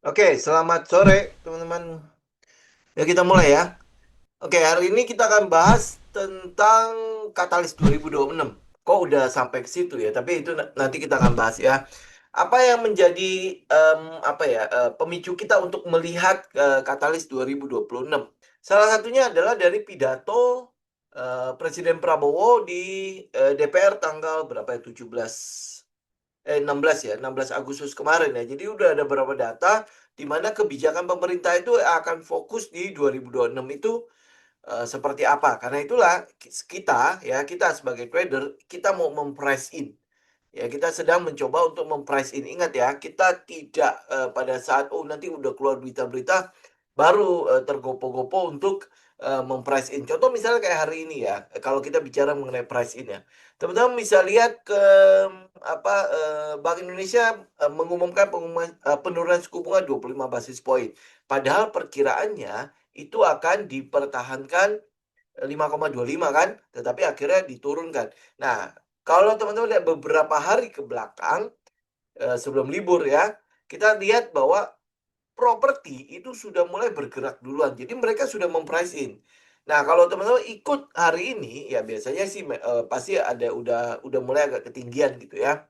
Oke, selamat sore teman-teman. Ya kita mulai ya. Oke, hari ini kita akan bahas tentang Katalis 2026. Kok udah sampai ke situ ya? Tapi itu nanti kita akan bahas ya. Apa yang menjadi pemicu kita untuk melihat Katalis 2026? Salah satunya adalah dari pidato Presiden Prabowo di DPR tanggal berapa ya? 16 ya, 16 Agustus kemarin ya. Jadi udah ada beberapa data di mana kebijakan pemerintah itu akan fokus di 2026 itu seperti apa. Karena itulah kita ya, kita sebagai trader, kita mau memprice in. Ya, kita sedang mencoba untuk memprice in. Ingat ya, kita tidak pada saat nanti udah keluar berita-berita baru tergopo-gopo untuk memprice in. Contoh misalnya kayak hari ini ya, kalau kita bicara mengenai price in ya. Teman-teman bisa lihat ke Bank Indonesia mengumumkan penurunan suku bunga 25 basis point. Padahal perkiraannya itu akan dipertahankan 5,25 kan, tetapi akhirnya diturunkan. Nah, kalau teman-teman lihat beberapa hari ke belakang sebelum libur ya, kita lihat bahwa properti itu sudah mulai bergerak duluan. Jadi mereka sudah memprice in. Nah, kalau teman-teman ikut hari ini ya biasanya sih pasti ada udah mulai agak ketinggian gitu ya.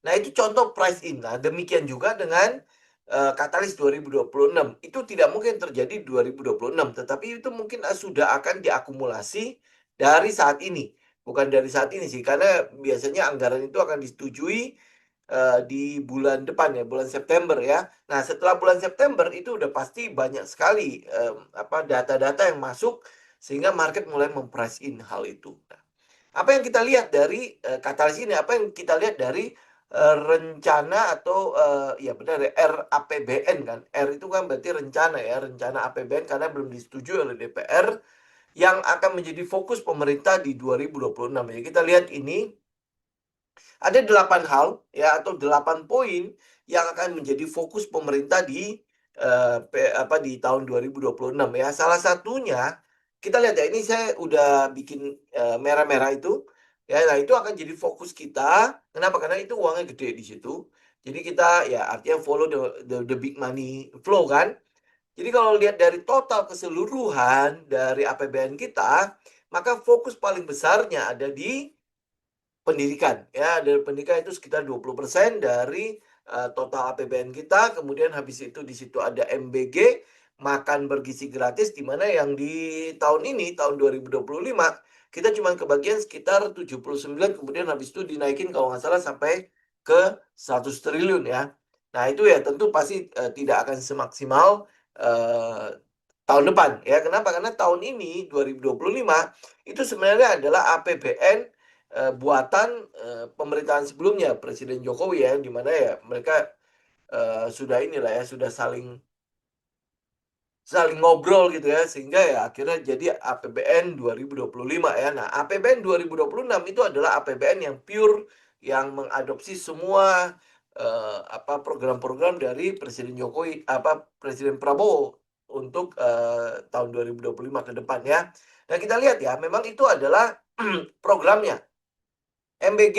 Nah, itu contoh price in. Nah, demikian juga dengan Katalis 2026. Itu tidak mungkin terjadi 2026, tetapi itu mungkin sudah akan diakumulasi dari saat ini. Bukan dari saat ini sih, karena biasanya anggaran itu akan disetujui di bulan depan ya, bulan September ya. Nah, setelah bulan September itu udah pasti banyak sekali data-data yang masuk sehingga market mulai memprice in hal itu. Nah, apa yang kita lihat dari katalis ini? Apa yang kita lihat dari rencana atau ya benar ya, RAPBN kan? R itu kan berarti rencana ya, rencana APBN karena belum disetujui oleh DPR yang akan menjadi fokus pemerintah di 2026. Jadi kita lihat ini ada 8 hal ya atau 8 poin yang akan menjadi fokus pemerintah di di tahun 2026 ya. Salah satunya kita lihat ya, ini saya udah bikin merah-merah itu ya. Nah, itu akan jadi fokus kita. Kenapa? Karena itu uangnya gede di situ. Jadi kita ya artinya follow the big money flow kan. Jadi kalau lihat dari total keseluruhan dari APBN kita, maka fokus paling besarnya ada di pendidikan ya. Dari pendidikan itu sekitar 20% dari total APBN kita. Kemudian habis itu di situ ada MBG, makan bergizi gratis, di mana yang di tahun ini tahun 2025 kita cuma kebagian sekitar 79, kemudian habis itu dinaikin kalau nggak salah sampai ke 100 triliun ya. Nah, itu ya tentu pasti tidak akan semaksimal eh, tahun depan ya. Kenapa? Karena tahun ini 2025 itu sebenarnya adalah APBN buatan pemerintahan sebelumnya Presiden Jokowi ya, di mana ya mereka sudah inilah ya, sudah saling saling ngobrol gitu ya, sehingga ya akhirnya jadi APBN 2025 ya. Nah, APBN 2026 itu adalah APBN yang pure, yang mengadopsi semua program-program dari Presiden Jokowi, Presiden Prabowo untuk tahun 2025 ke depan ya. Nah, kita lihat ya, memang itu adalah programnya. MBG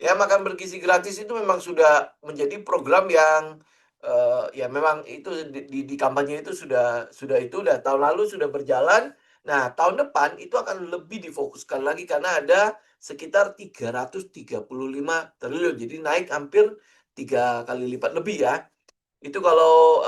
ya, makan bergizi gratis itu memang sudah menjadi program yang ya memang itu di kampanye itu sudah itu udah tahun lalu sudah berjalan. Nah, tahun depan itu akan lebih difokuskan lagi karena ada sekitar 335 triliun. Jadi naik hampir 3 kali lipat lebih ya. Itu kalau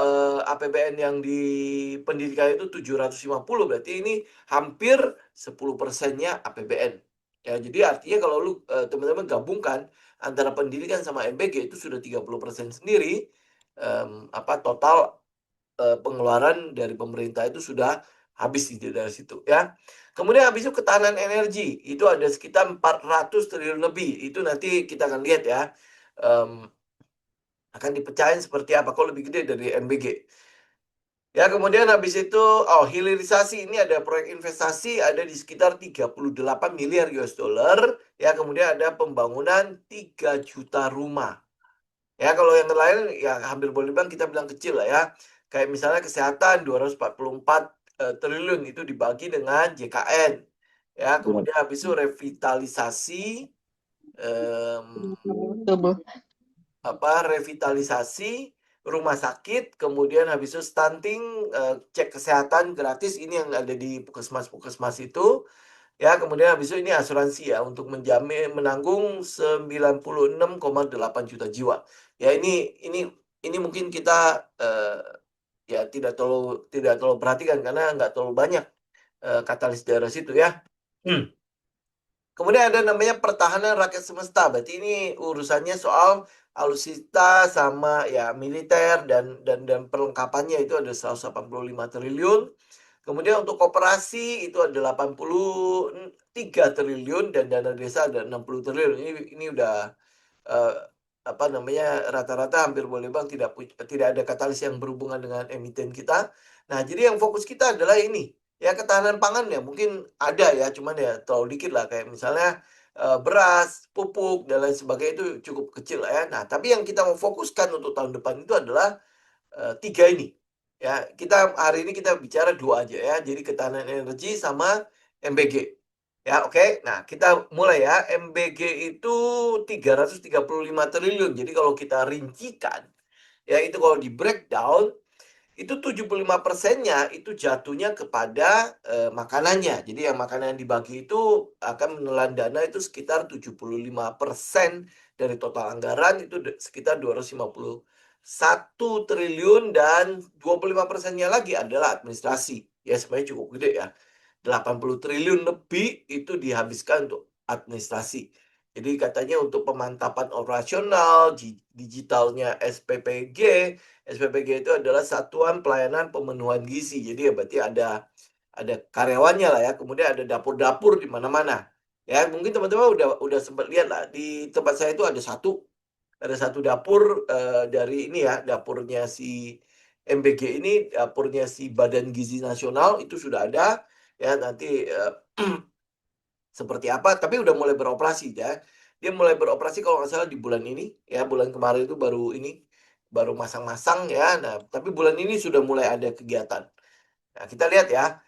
APBN yang di pendidikan itu 750, berarti ini hampir 10%-nya APBN. Ya, jadi artinya kalau lu teman-teman gabungkan antara pendidikan sama MBG itu sudah 30% sendiri, total pengeluaran dari pemerintah itu sudah habis dari situ ya. Kemudian habis itu ketahanan energi itu ada sekitar 400 triliun lebih. Itu nanti kita akan lihat ya. Akan dipecahin seperti apa, kok lebih gede dari MBG. Ya, kemudian habis itu, hilirisasi ini ada proyek investasi ada di sekitar 38 miliar US dollar. Ya, kemudian ada pembangunan 3 juta rumah. Ya, kalau yang lain ya hampir boleh bilang kita bilang kecil lah ya. Kayak misalnya kesehatan 244 triliun itu dibagi dengan JKN. Ya, kemudian habis itu revitalisasi em, Tubuh. revitalisasi rumah sakit, kemudian habis itu stunting, cek kesehatan gratis, ini yang ada di puskesmas-puskesmas itu. Ya, kemudian habis itu ini asuransi ya, untuk menanggung 96,8 juta jiwa. Ya, ini mungkin kita, ya tidak terlalu perhatikan karena nggak terlalu banyak, katalis daerah situ ya. Kemudian ada namanya pertahanan rakyat semesta, berarti ini urusannya soal alutsista sama ya militer dan perlengkapannya itu ada 185 triliun. Kemudian untuk koperasi itu ada 83 triliun dan dana desa ada 60 triliun. Ini udah eh, apa namanya, rata-rata hampir boleh bilang tidak ada katalis yang berhubungan dengan emiten kita. Nah, jadi yang fokus kita adalah ini ya, ketahanan pangan ya mungkin ada ya, cuman ya terlalu dikit lah, kayak misalnya beras, pupuk dan lain sebagainya itu cukup kecil lah ya. Nah, tapi yang kita mau fokuskan untuk tahun depan itu adalah tiga ini. Ya, hari ini kita bicara dua aja ya. Jadi ketahanan energi sama MBG. Ya, oke. Nah, kita mulai ya. MBG itu 335 triliun. Jadi kalau kita rincikan, ya itu kalau di breakdown, itu 75%-nya itu jatuhnya kepada makanannya. Jadi yang makanan yang dibagi itu akan menelan dana itu sekitar 75% dari total anggaran, itu sekitar 251 triliun, dan 25%-nya lagi adalah administrasi. Ya sebenarnya cukup gede ya. 80 triliun lebih itu dihabiskan untuk administrasi. Jadi katanya untuk pemantapan operasional, digitalnya SPPG. SPPG itu adalah Satuan Pelayanan Pemenuhan Gizi. Jadi ya berarti ada karyawannya lah ya. Kemudian ada dapur-dapur di mana-mana. Ya, mungkin teman-teman udah sempat lihat lah di tempat saya itu ada satu dapur dari ini ya, dapurnya si MBG ini, dapurnya si Badan Gizi Nasional itu sudah ada ya, nanti seperti apa, tapi udah mulai beroperasi ya. Dia mulai beroperasi kalau nggak salah di bulan ini ya, bulan kemarin itu baru masang-masang ya. Nah, tapi bulan ini sudah mulai ada kegiatan. Nah, kita lihat ya.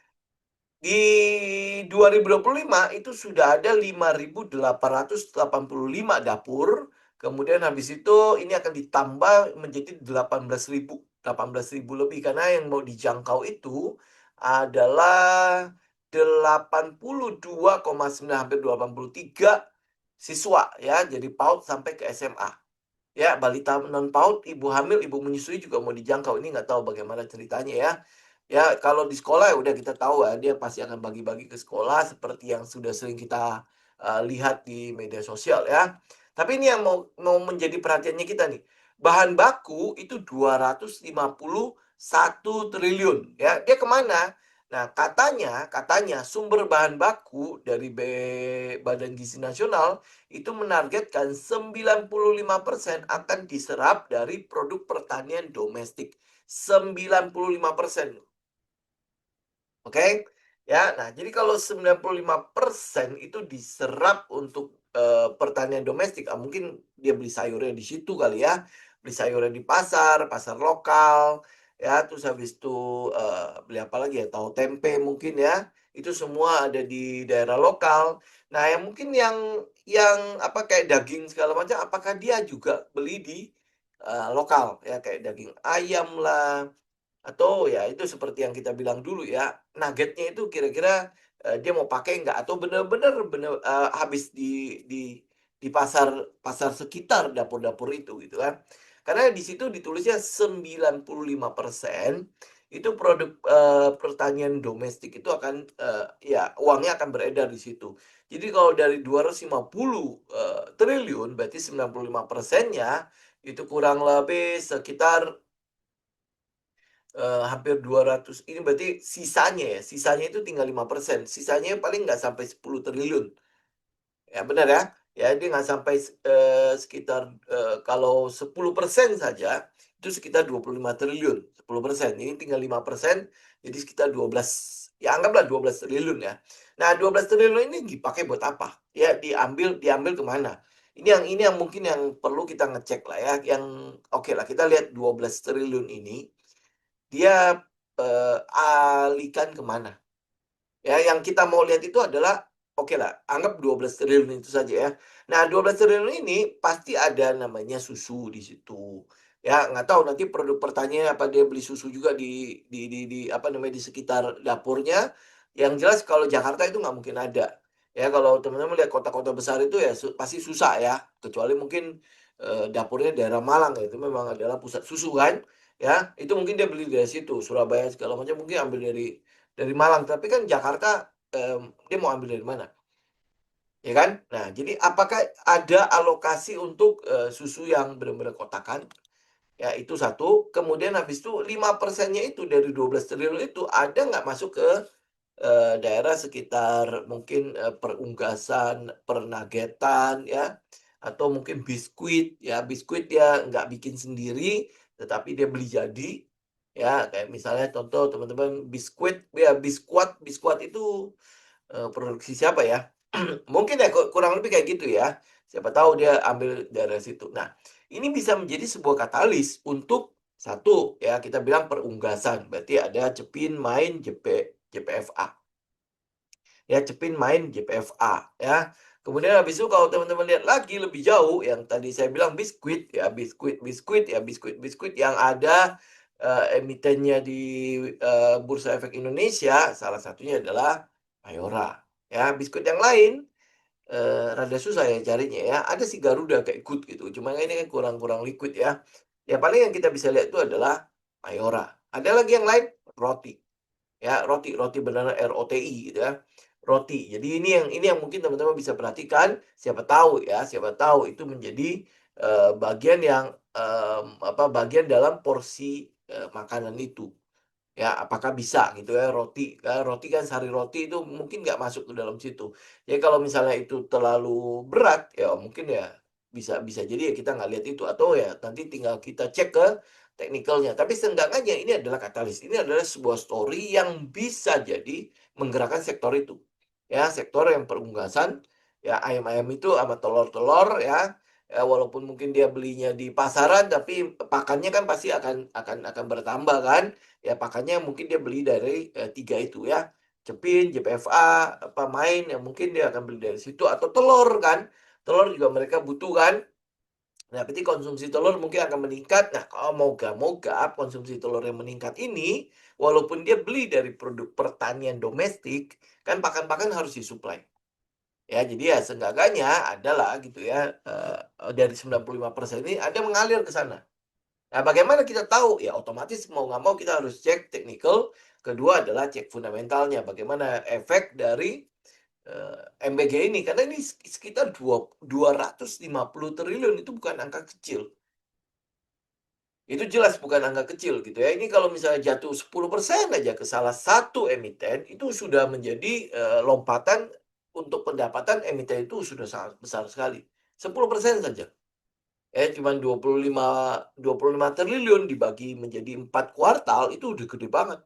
Di 2025 itu sudah ada 5.885 dapur. Kemudian habis itu ini akan ditambah menjadi 18.000 lebih, karena yang mau dijangkau itu adalah 82,9, hampir 83 siswa ya, jadi PAUD sampai ke SMA. Ya, balita non PAUD, ibu hamil, ibu menyusui juga mau dijangkau. Ini nggak tahu bagaimana ceritanya ya. Ya, kalau di sekolah ya udah kita tahu ya, dia pasti akan bagi-bagi ke sekolah seperti yang sudah sering kita lihat di media sosial ya. Tapi ini yang mau menjadi perhatiannya kita nih. Bahan baku itu 251 triliun ya. Dia kemana? Nah, katanya sumber bahan baku dari Badan Gizi Nasional itu menargetkan 95% akan diserap dari produk pertanian domestik. 95%. Oke? Ya, nah jadi kalau 95% itu diserap untuk pertanian domestik, mungkin dia beli sayurnya di situ kali ya. Beli sayurnya di pasar, pasar lokal, ya, terus habis itu beli apa lagi ya? Tahu tempe mungkin ya. Itu semua ada di daerah lokal. Nah, yang mungkin yang apa kayak daging segala macam, apakah dia juga beli di lokal ya, kayak daging ayam lah, atau ya itu seperti yang kita bilang dulu ya, nuggetnya itu kira-kira dia mau pakai nggak, atau benar-benar habis di pasar sekitar dapur-dapur itu gitu kan. Karena di situ ditulisnya 95% itu produk pertanian domestik itu akan ya uangnya akan beredar di situ. Jadi kalau dari 250 triliun berarti 95%-nya itu kurang lebih sekitar hampir 200, ini berarti sisanya itu tinggal 5%, sisanya paling nggak sampai 10 triliun. Ya benar ya, ya dia nggak sampai sekitar kalau 10% saja itu sekitar 25 triliun, 10%. Ini tinggal 5%, jadi sekitar 12, ya anggaplah 12 triliun ya. Nah, 12 triliun ini dipakai buat apa? Ya diambil kemana? Ini yang mungkin yang perlu kita ngecek lah ya, yang oke lah, kita lihat 12 triliun ini dia alihkan kemana. Ya, yang kita mau lihat itu adalah, oke lah, anggap 12 triliun itu saja ya. Nah, 12 triliun ini pasti ada namanya susu di situ. Ya, nggak tahu nanti produk pertanian apa dia beli susu juga di apa namanya, di sekitar dapurnya. Yang jelas kalau Jakarta itu nggak mungkin ada. Ya, kalau teman-teman lihat kota-kota besar itu ya pasti susah ya, kecuali mungkin, dapurnya daerah Malang ya, itu memang adalah pusat susu kan, ya. Itu mungkin dia beli dari situ, Surabaya segala macam mungkin ambil dari Malang, tapi kan Jakarta, dia mau ambil dari mana? Ya kan? Nah, jadi apakah ada alokasi untuk, susu yang benar-benar kotakan? Ya, itu satu. Kemudian habis itu 5%-nya itu dari 12 triliun itu ada nggak masuk ke daerah sekitar mungkin, perunggasan, pernagetan ya, atau mungkin biskuit ya. Biskuit dia nggak bikin sendiri, tetapi dia beli jadi, ya. Kayak misalnya contoh teman-teman biskuit ya, Biskuat itu, produksi siapa ya? Mungkin ya kurang lebih kayak gitu ya. Siapa tahu dia ambil dari situ. Nah, ini bisa menjadi sebuah katalis untuk satu ya, kita bilang perunggasan, berarti ada Cepin main JPFA. Ya, Cepin main JPFA ya. Kemudian habis itu kalau teman-teman lihat lagi lebih jauh yang tadi saya bilang biskuit ya, biskuit yang ada, emitennya di, Bursa Efek Indonesia, salah satunya adalah Mayora ya. Biskuit yang lain, rada susah ya carinya ya. Ada sih Garuda kayak Good gitu, cuma ini kan kurang liquid ya. Ya paling yang kita bisa lihat itu adalah Mayora. Ada lagi yang lain, roti. Ya, roti beneran ROTI gitu ya, roti. Jadi ini yang mungkin teman-teman bisa perhatikan, siapa tahu itu menjadi, bagian yang, bagian dalam porsi, makanan itu. Ya, apakah bisa gitu ya roti kan sari roti itu mungkin nggak masuk ke dalam situ. Jadi kalau misalnya itu terlalu berat, ya mungkin ya bisa bisa jadi ya kita nggak lihat itu atau ya nanti tinggal kita cek ke teknikalnya. Tapi seenggaknya ini adalah katalis, ini adalah sebuah story yang bisa jadi menggerakkan sektor itu. Ya, sektor yang perunggasan, ya ayam-ayam itu sama telur-telur ya, walaupun mungkin dia belinya di pasaran tapi pakannya kan pasti akan bertambah kan. Ya pakannya mungkin dia beli dari, 3 itu ya, Cepin, JPFA, apa Main, ya mungkin dia akan beli dari situ atau telur kan, telur juga mereka butuh kan. Nah, berarti konsumsi telur mungkin akan meningkat. Nah, kalau moga-moga konsumsi telur yang meningkat ini, walaupun dia beli dari produk pertanian domestik, kan pakan-pakan harus disuplai. Ya, jadi ya seenggaknya adalah gitu ya, dari 95% ini ada mengalir ke sana. Nah, bagaimana kita tahu? Ya otomatis mau nggak mau kita harus cek technical. Kedua adalah cek fundamentalnya. Bagaimana efek dari MBG ini? Karena ini sekitar 250 triliun itu bukan angka kecil. Itu jelas bukan angka kecil gitu ya. Ini kalau misalnya jatuh 10% aja ke salah satu emiten, itu sudah menjadi lompatan untuk pendapatan emiten itu sudah sangat besar sekali. 10% saja. Cuman 25 triliun dibagi menjadi 4 kuartal itu udah gede banget.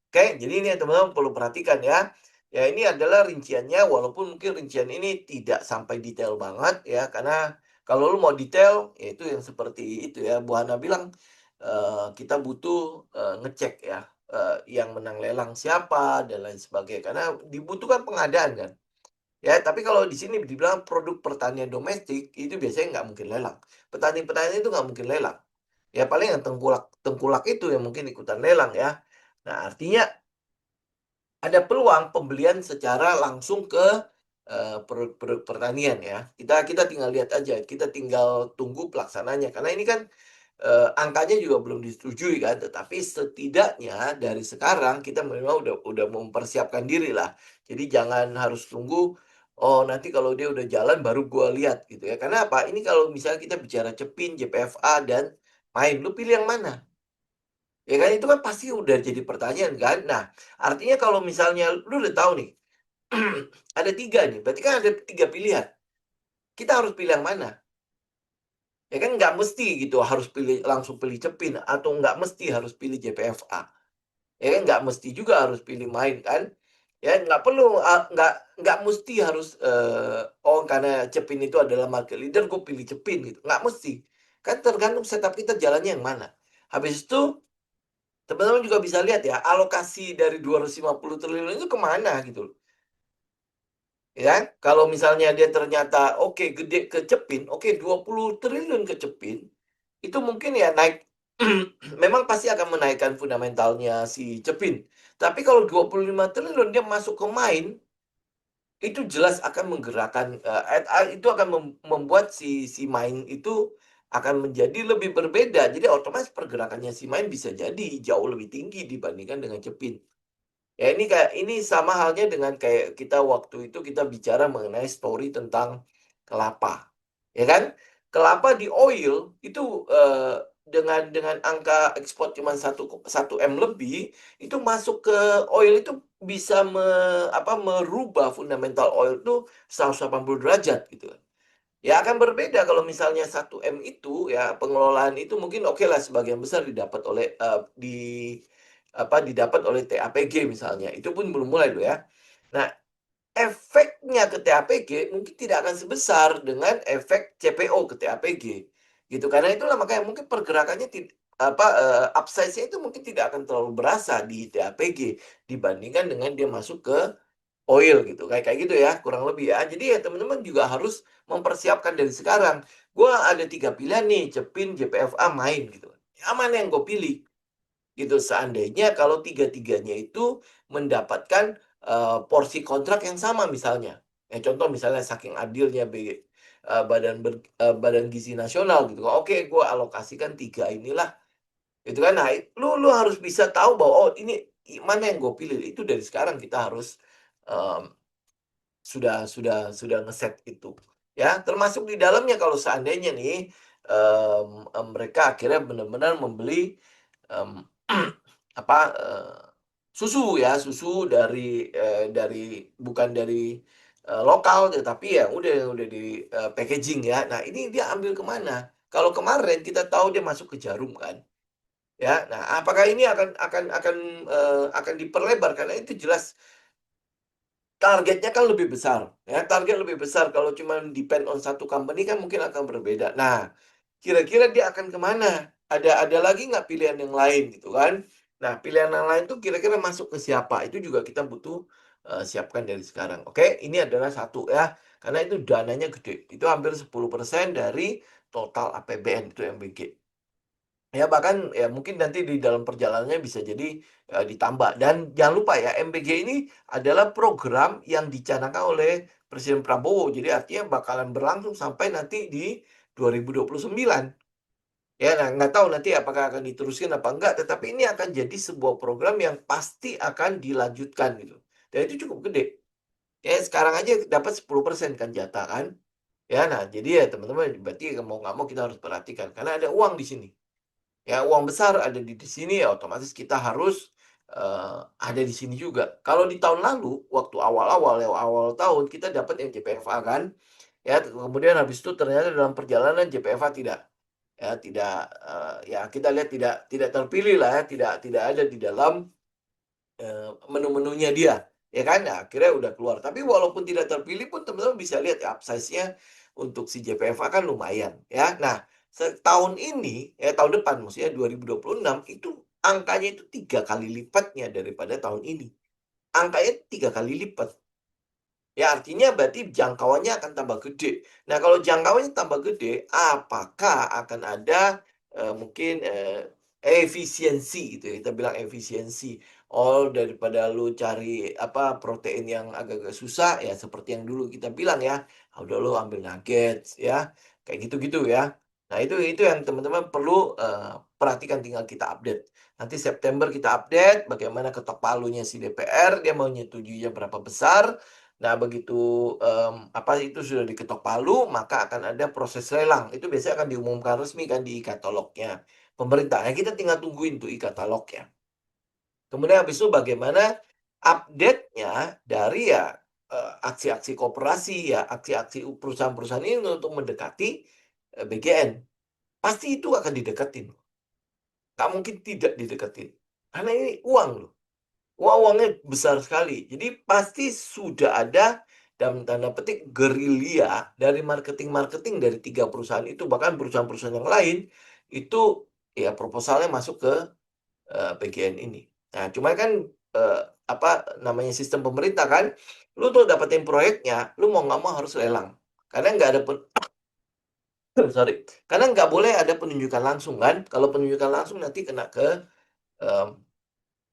Oke, jadi ini yang teman-teman perlu perhatikan ya. Ya ini adalah rinciannya walaupun mungkin rincian ini tidak sampai detail banget ya karena kalau lu mau detail ya itu yang seperti itu ya Bu Hana bilang kita butuh ngecek ya yang menang lelang siapa dan lain sebagainya karena dibutuhkan pengadaan kan. Ya, tapi kalau di sini dibilang produk pertanian domestik, itu biasanya nggak mungkin lelang. Petani-petani itu nggak mungkin lelang. Ya paling yang tengkulak itu yang mungkin ikutan lelang ya. Nah, artinya ada peluang pembelian secara langsung ke, produk-produk pertanian ya. Kita kita tinggal lihat aja, kita tinggal tunggu pelaksananya. Karena ini kan, angkanya juga belum disetujui kan, tetapi setidaknya dari sekarang kita memang udah mempersiapkan diri lah. Jadi jangan harus tunggu, oh nanti kalau dia udah jalan baru gua lihat gitu ya. Karena apa? Ini kalau misalnya kita bicara Cepin, JPFA, dan Main, lu pilih yang mana? Ya kan itu kan pasti udah jadi pertanyaan kan. Nah, artinya kalau misalnya lu udah tahu nih, ada 3 nih, berarti kan ada 3 pilihan. Kita harus pilih yang mana? Ya kan nggak mesti gitu harus langsung pilih Cepin atau nggak mesti harus pilih JPFA. Ya kan nggak mesti juga harus pilih Main kan. Ya nggak perlu, nggak mesti harus, oh karena Cepin itu adalah market leader, gue pilih Cepin gitu, nggak mesti. Kan tergantung setup kita jalannya yang mana. Habis itu teman-teman juga bisa lihat ya, alokasi dari 250 triliun itu kemana gitu loh. Ya, kalau misalnya dia ternyata oke gede ke Cepin, oke 20 triliun ke Cepin, itu mungkin ya naik memang pasti akan menaikkan fundamentalnya si Cepin. Tapi kalau 25 triliun dia masuk ke main, itu jelas akan menggerakkan, itu akan membuat si main itu akan menjadi lebih berbeda. Jadi otomatis pergerakannya si main bisa jadi jauh lebih tinggi dibandingkan dengan Cepin. Ya ini sama halnya dengan kayak kita waktu itu kita bicara mengenai story tentang kelapa, ya kan? Kelapa di oil itu, dengan angka ekspor cuma satu M lebih, itu masuk ke oil itu bisa merubah fundamental oil itu 180 derajat gitu. Ya akan berbeda kalau misalnya 1 M itu ya pengelolaan itu mungkin oke lah sebagian besar didapat oleh, didapat oleh TAPG misalnya, itu pun belum mulai loh ya. Nah, efeknya ke TAPG mungkin tidak akan sebesar dengan efek CPO ke TAPG, gitu. Karena itulah makanya mungkin pergerakannya upsize-nya itu mungkin tidak akan terlalu berasa di TAPG dibandingkan dengan dia masuk ke oil gitu, kayak kayak gitu ya, kurang lebih ya. Jadi ya teman-teman juga harus mempersiapkan dari sekarang. Gua ada 3 pilihan nih, Cepin, JPFA, main gitu. Yang mana yang gue pilih? Gitu. Seandainya kalau tiga-tiganya itu mendapatkan porsi kontrak yang sama misalnya. Ya, contoh misalnya saking adilnya Badan Gizi Nasional gitu. Oke, gue alokasikan tiga inilah. Itu kan. Nah, lu harus bisa tahu bahwa oh ini mana yang gue pilih. Itu dari sekarang kita harus em, sudah ngeset itu. Ya, termasuk di dalamnya kalau seandainya nih mereka akhirnya benar-benar membeli em, apa susu ya, susu dari bukan dari lokal tetapi ya udah di packaging ya. Nah, ini dia ambil kemana? Kalau kemarin kita tahu dia masuk ke Jarum kan. Ya. Nah, apakah ini akan diperlebar karena itu jelas targetnya kan lebih besar, ya. Target lebih besar kalau cuma depend on satu company kan mungkin akan berbeda. Nah, kira-kira dia akan kemana? Ada lagi nggak pilihan yang lain gitu kan? Nah, pilihan yang lain tuh kira-kira masuk ke siapa? Itu juga kita butuh siapkan dari sekarang. Oke, ini adalah satu ya, karena itu dananya gede. Itu hampir 10% dari total APBN itu MBG. Ya bahkan ya mungkin nanti di dalam perjalanannya bisa jadi ditambah dan jangan lupa ya MBG ini adalah program yang dicanangkan oleh Presiden Prabowo. Jadi artinya bakalan berlangsung sampai nanti di 2029. Ya, nah nggak tahu nanti apakah akan diteruskan apa enggak, tetapi ini akan jadi sebuah program yang pasti akan dilanjutkan gitu. Dan itu cukup gede. Ya sekarang aja dapat 10% kan jatah kan. Ya, nah jadi ya teman-teman berarti mau nggak mau kita harus perhatikan karena ada uang di sini. Ya, uang besar ada di sini ya otomatis kita harus ada di sini juga. Kalau di tahun lalu, waktu awal-awal ya awal tahun kita dapat yang JPFA kan, ya kemudian habis itu ternyata dalam perjalanan JPFA ya kita lihat tidak terpilih lah ya, tidak ada di dalam menu-menunya dia, ya kan? Nah, akhirnya udah keluar. Tapi walaupun tidak terpilih pun teman-teman bisa lihat ya upsize-nya untuk si JPFA kan lumayan, ya. Nah, setahun ini, ya tahun depan maksudnya 2026 itu angkanya itu 3 kali lipatnya daripada tahun ini. Angkanya 3 kali lipat. Ya artinya berarti jangkauannya akan tambah gede. Nah kalau jangkauannya tambah gede, apakah akan ada mungkin efisiensi gitu ya, kita bilang efisiensi. Oh daripada lu cari protein yang agak-agak susah ya seperti yang dulu kita bilang ya, udah lu ambil nuggets ya, kayak gitu-gitu ya. Nah itu yang teman-teman perlu perhatikan tinggal kita update. Nanti September kita update bagaimana ketok palunya si DPR, dia mau nyetujuinya berapa besar. Nah, begitu itu sudah diketok palu, maka akan ada proses lelang. Itu biasanya akan diumumkan resmi kan di e-katalognya pemerintah. Nah, kita tinggal tungguin tuh e-katalognya. Kemudian habis itu bagaimana update-nya dari ya aksi-aksi koperasi ya, aksi-aksi perusahaan-perusahaan ini untuk mendekati BGN. Pasti itu akan dideketin. Nggak mungkin tidak dideketin. Karena ini uang loh. Uangnya besar sekali. Jadi pasti sudah ada dalam tanda petik gerilya dari marketing-marketing dari 3 perusahaan itu. Bahkan perusahaan-perusahaan yang lain itu ya proposalnya masuk ke PGN ini. Nah, cuma kan namanya sistem pemerintah kan, lu tuh dapetin proyeknya, lu mau nggak mau harus lelang. Karena nggak ada sorry, karena nggak boleh ada penunjukan langsung kan. Kalau penunjukan langsung nanti kena ke em,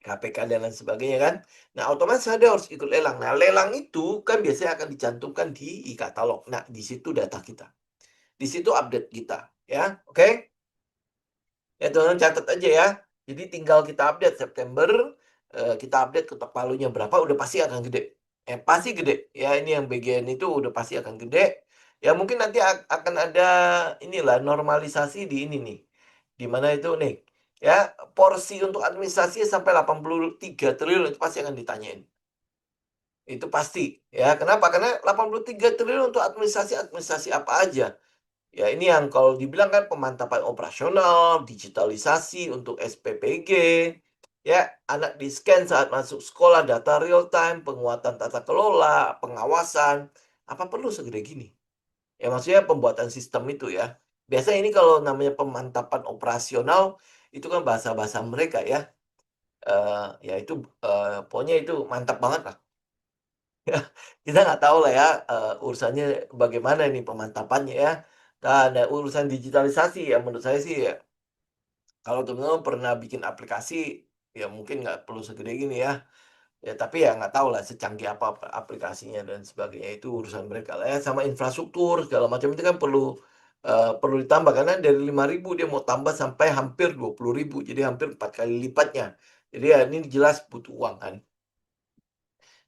KPK dan lain sebagainya kan. Nah, otomatis ada harus ikut lelang. Nah, lelang itu kan biasanya akan dicantumkan di e-katalog. Nah, di situ data kita. Di situ update kita, ya. Oke? Ya, teman-teman catat aja ya. Jadi tinggal kita update September, kita update ketok palunya berapa, udah pasti akan gede. Pasti gede. Ya, ini yang bagian itu udah pasti akan gede. Ya, mungkin nanti akan ada inilah normalisasi di ini nih. Di mana itu nih, ya, porsi untuk administrasi sampai 83 triliun itu pasti akan ditanyain. Itu pasti. Ya, kenapa? Karena 83 triliun untuk administrasi apa aja. Ya, ini yang kalau dibilang kan pemantapan operasional, digitalisasi untuk SPPG, ya, anak di-scan saat masuk sekolah, data real time, penguatan tata kelola, pengawasan, apa perlu segede gini? Ya, maksudnya pembuatan sistem itu ya. Biasanya ini kalau namanya pemantapan operasional, itu kan bahasa-bahasa mereka ya. Ya itu, pokoknya itu mantap banget lah. Ya, kita nggak tahu lah ya, urusannya bagaimana ini pemantapannya ya. Nah, ada urusan digitalisasi ya menurut saya sih ya, kalau teman-teman pernah bikin aplikasi, ya mungkin nggak perlu segede gini ya. Ya tapi ya nggak tahu lah secanggih apa aplikasinya dan sebagainya, itu urusan mereka lah ya. Sama infrastruktur segala macam itu kan perlu ditambah, karena dari 5.000 dia mau tambah sampai hampir 20.000, jadi hampir 4 kali lipatnya. Jadi ya ini jelas butuh uang kan.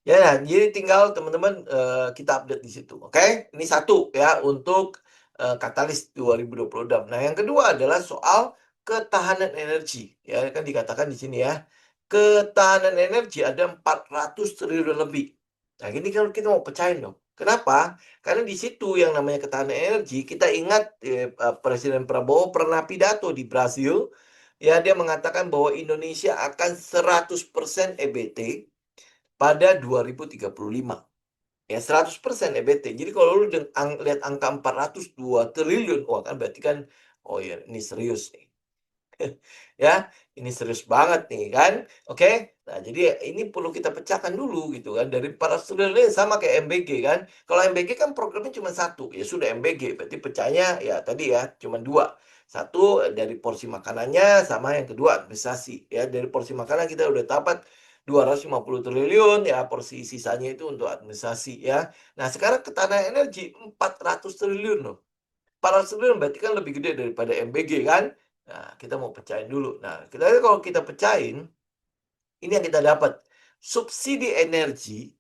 Ya, jadi tinggal teman-teman, kita update di situ, oke? Ini satu ya untuk, Katalis 2026. Nah, yang kedua adalah soal ketahanan energi, ya kan dikatakan di sini ya, ketahanan energi ada 400 triliun lebih. Nah, ini kan kita mau pecahin dong. Kenapa? Karena di situ yang namanya ketahanan energi, kita ingat, Presiden Prabowo pernah pidato di Brasil, ya dia mengatakan bahwa Indonesia akan 100% EBT pada 2035. Ya 100% EBT. Jadi kalau lu lihat angka 402 triliun, wah kan berarti kan, oh ya ini serius nih. Ya, ini serius banget nih kan. Oke. Nah, jadi ini perlu kita pecahkan dulu gitu kan. Dari para triliun sama kayak MBG kan. Kalau MBG kan programnya cuma satu, ya sudah MBG. Berarti pecahnya ya tadi ya cuma dua. Satu dari porsi makanannya, sama yang kedua administrasi. Ya, dari porsi makanan kita udah dapat 250 triliun, ya porsi sisanya itu untuk administrasi ya. Nah, sekarang ketahanan energi 400 triliun loh. 400 triliun berarti kan lebih gede daripada MBG kan. Nah, kita mau pecahin dulu. Nah, kalau kita pecahin, ini yang kita dapat. Subsidi energi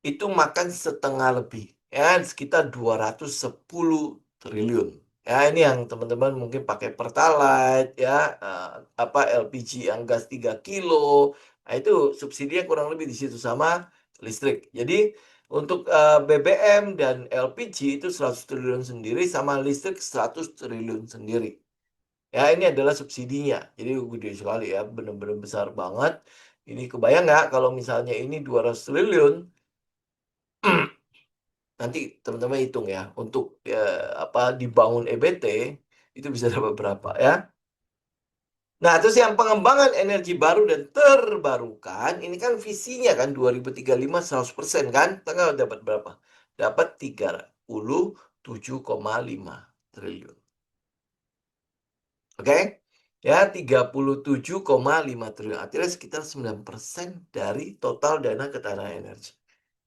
itu makan setengah lebih. Ya, sekitar 210 triliun. Ya, ini yang teman-teman mungkin pakai Pertalite, ya, LPG yang gas 3 kilo. Nah, itu subsidinya kurang lebih di situ sama listrik. Jadi, untuk BBM dan LPG itu 100 triliun sendiri, sama listrik 100 triliun sendiri. Ya, ini adalah subsidinya. Jadi gede sekali ya, benar-benar besar banget. Ini kebayang nggak kalau misalnya ini 200 triliun, nanti teman-teman hitung ya, untuk dibangun EBT, itu bisa dapat berapa ya. Nah, terus yang pengembangan energi baru dan terbarukan, ini kan visinya kan 2035 100% kan? Tanggal dapat berapa? Dapat 37,5 triliun. Oke? Ya, 37,5 triliun. Artinya sekitar 9% dari total dana ketahanan energi.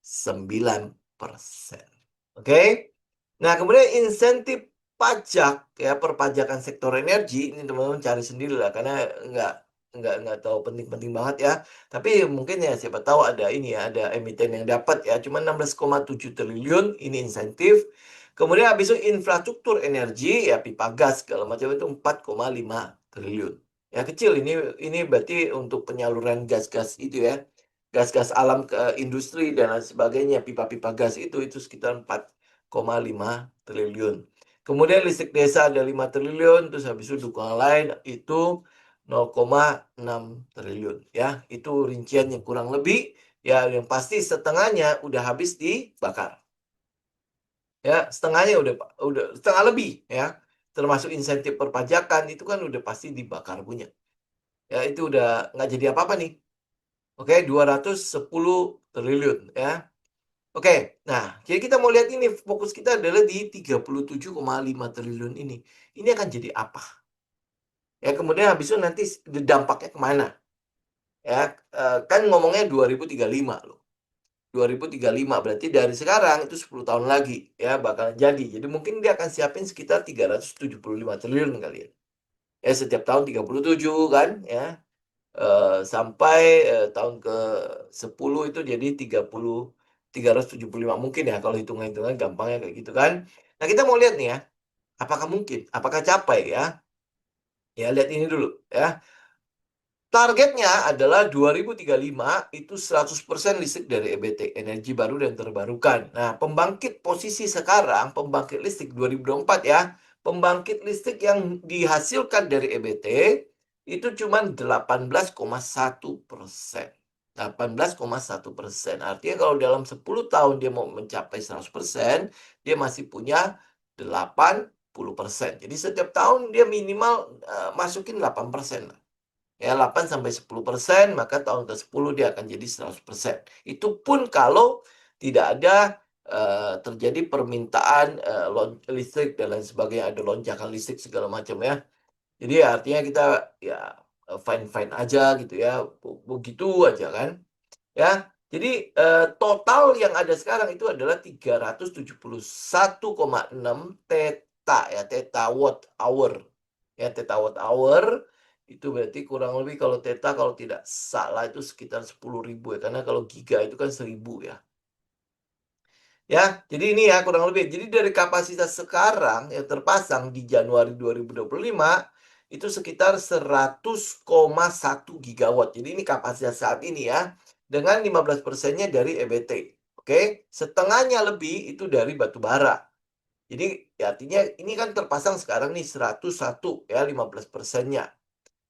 9%. Oke? Nah, kemudian insentif pajak ya, perpajakan sektor energi ini teman-teman cari sendiri lah, karena nggak nggak tahu penting-penting banget ya. Tapi mungkin ya siapa tahu ada ini ya, ada emiten yang dapat ya, cuma 16,7 triliun ini insentif. Kemudian habis itu infrastruktur energi ya, pipa gas segala macam itu 4,5 triliun. Ya kecil, ini berarti untuk penyaluran gas-gas itu ya. Gas-gas alam ke industri dan lain sebagainya, pipa-pipa gas itu sekitar 4,5 triliun. Kemudian listrik desa ada 5 triliun, terus habis itu dukungan lain itu 0,6 triliun ya. Itu rinciannya kurang lebih ya, yang pasti setengahnya udah habis dibakar. Ya, setengahnya udah setengah lebih ya. Termasuk insentif perpajakan itu kan udah pasti dibakar punya. Ya, itu udah nggak jadi apa-apa nih. Oke, 210 triliun ya. Oke, nah jadi kita mau lihat ini fokus kita adalah di 37,5 triliun ini. Ini akan jadi apa? Ya kemudian habis itu nanti dampaknya kemana? Ya kan ngomongnya 2035 loh. 2035 berarti dari sekarang itu 10 tahun lagi ya bakalan jadi. Jadi mungkin dia akan siapin sekitar 375 triliun kali ya. Ya setiap tahun 37 kan ya. Sampai tahun ke-10 itu jadi 375 mungkin ya kalau hitungan-hitungan gampangnya kayak gitu kan. Nah, kita mau lihat nih ya, apakah mungkin? Apakah capai ya? Ya lihat ini dulu ya. Targetnya adalah 2035 itu 100% listrik dari EBT, energi baru dan terbarukan. Nah, pembangkit posisi sekarang, pembangkit listrik 2024 ya, pembangkit listrik yang dihasilkan dari EBT itu cuma 18,1%. 18,1%. Artinya kalau dalam 10 tahun dia mau mencapai 100%, dia masih punya 80%. Jadi setiap tahun dia minimal masukin 8%. Ya 8-10%, maka tahun ke-10 dia akan jadi 100%. Itu pun kalau tidak ada terjadi permintaan listrik dan lain sebagainya, ada lonjakan listrik segala macam ya. Jadi artinya kita ya fine-fine aja gitu ya, begitu aja kan. Ya, jadi total yang ada sekarang itu adalah 371,6 teta ya, teta watt hour. Ya, teta watt hour itu berarti kurang lebih kalau teta kalau tidak salah itu sekitar 10.000 ya, karena kalau giga itu kan 1.000 ya. Ya, jadi ini ya kurang lebih. Jadi dari kapasitas sekarang yang terpasang di Januari 2025 itu sekitar 100,1 gigawatt. Jadi ini kapasitas saat ini ya. Dengan 15%-nya dari EBT. Oke, setengahnya lebih itu dari batu bara. Jadi ya, artinya ini kan terpasang sekarang nih 101 ya 15%-nya.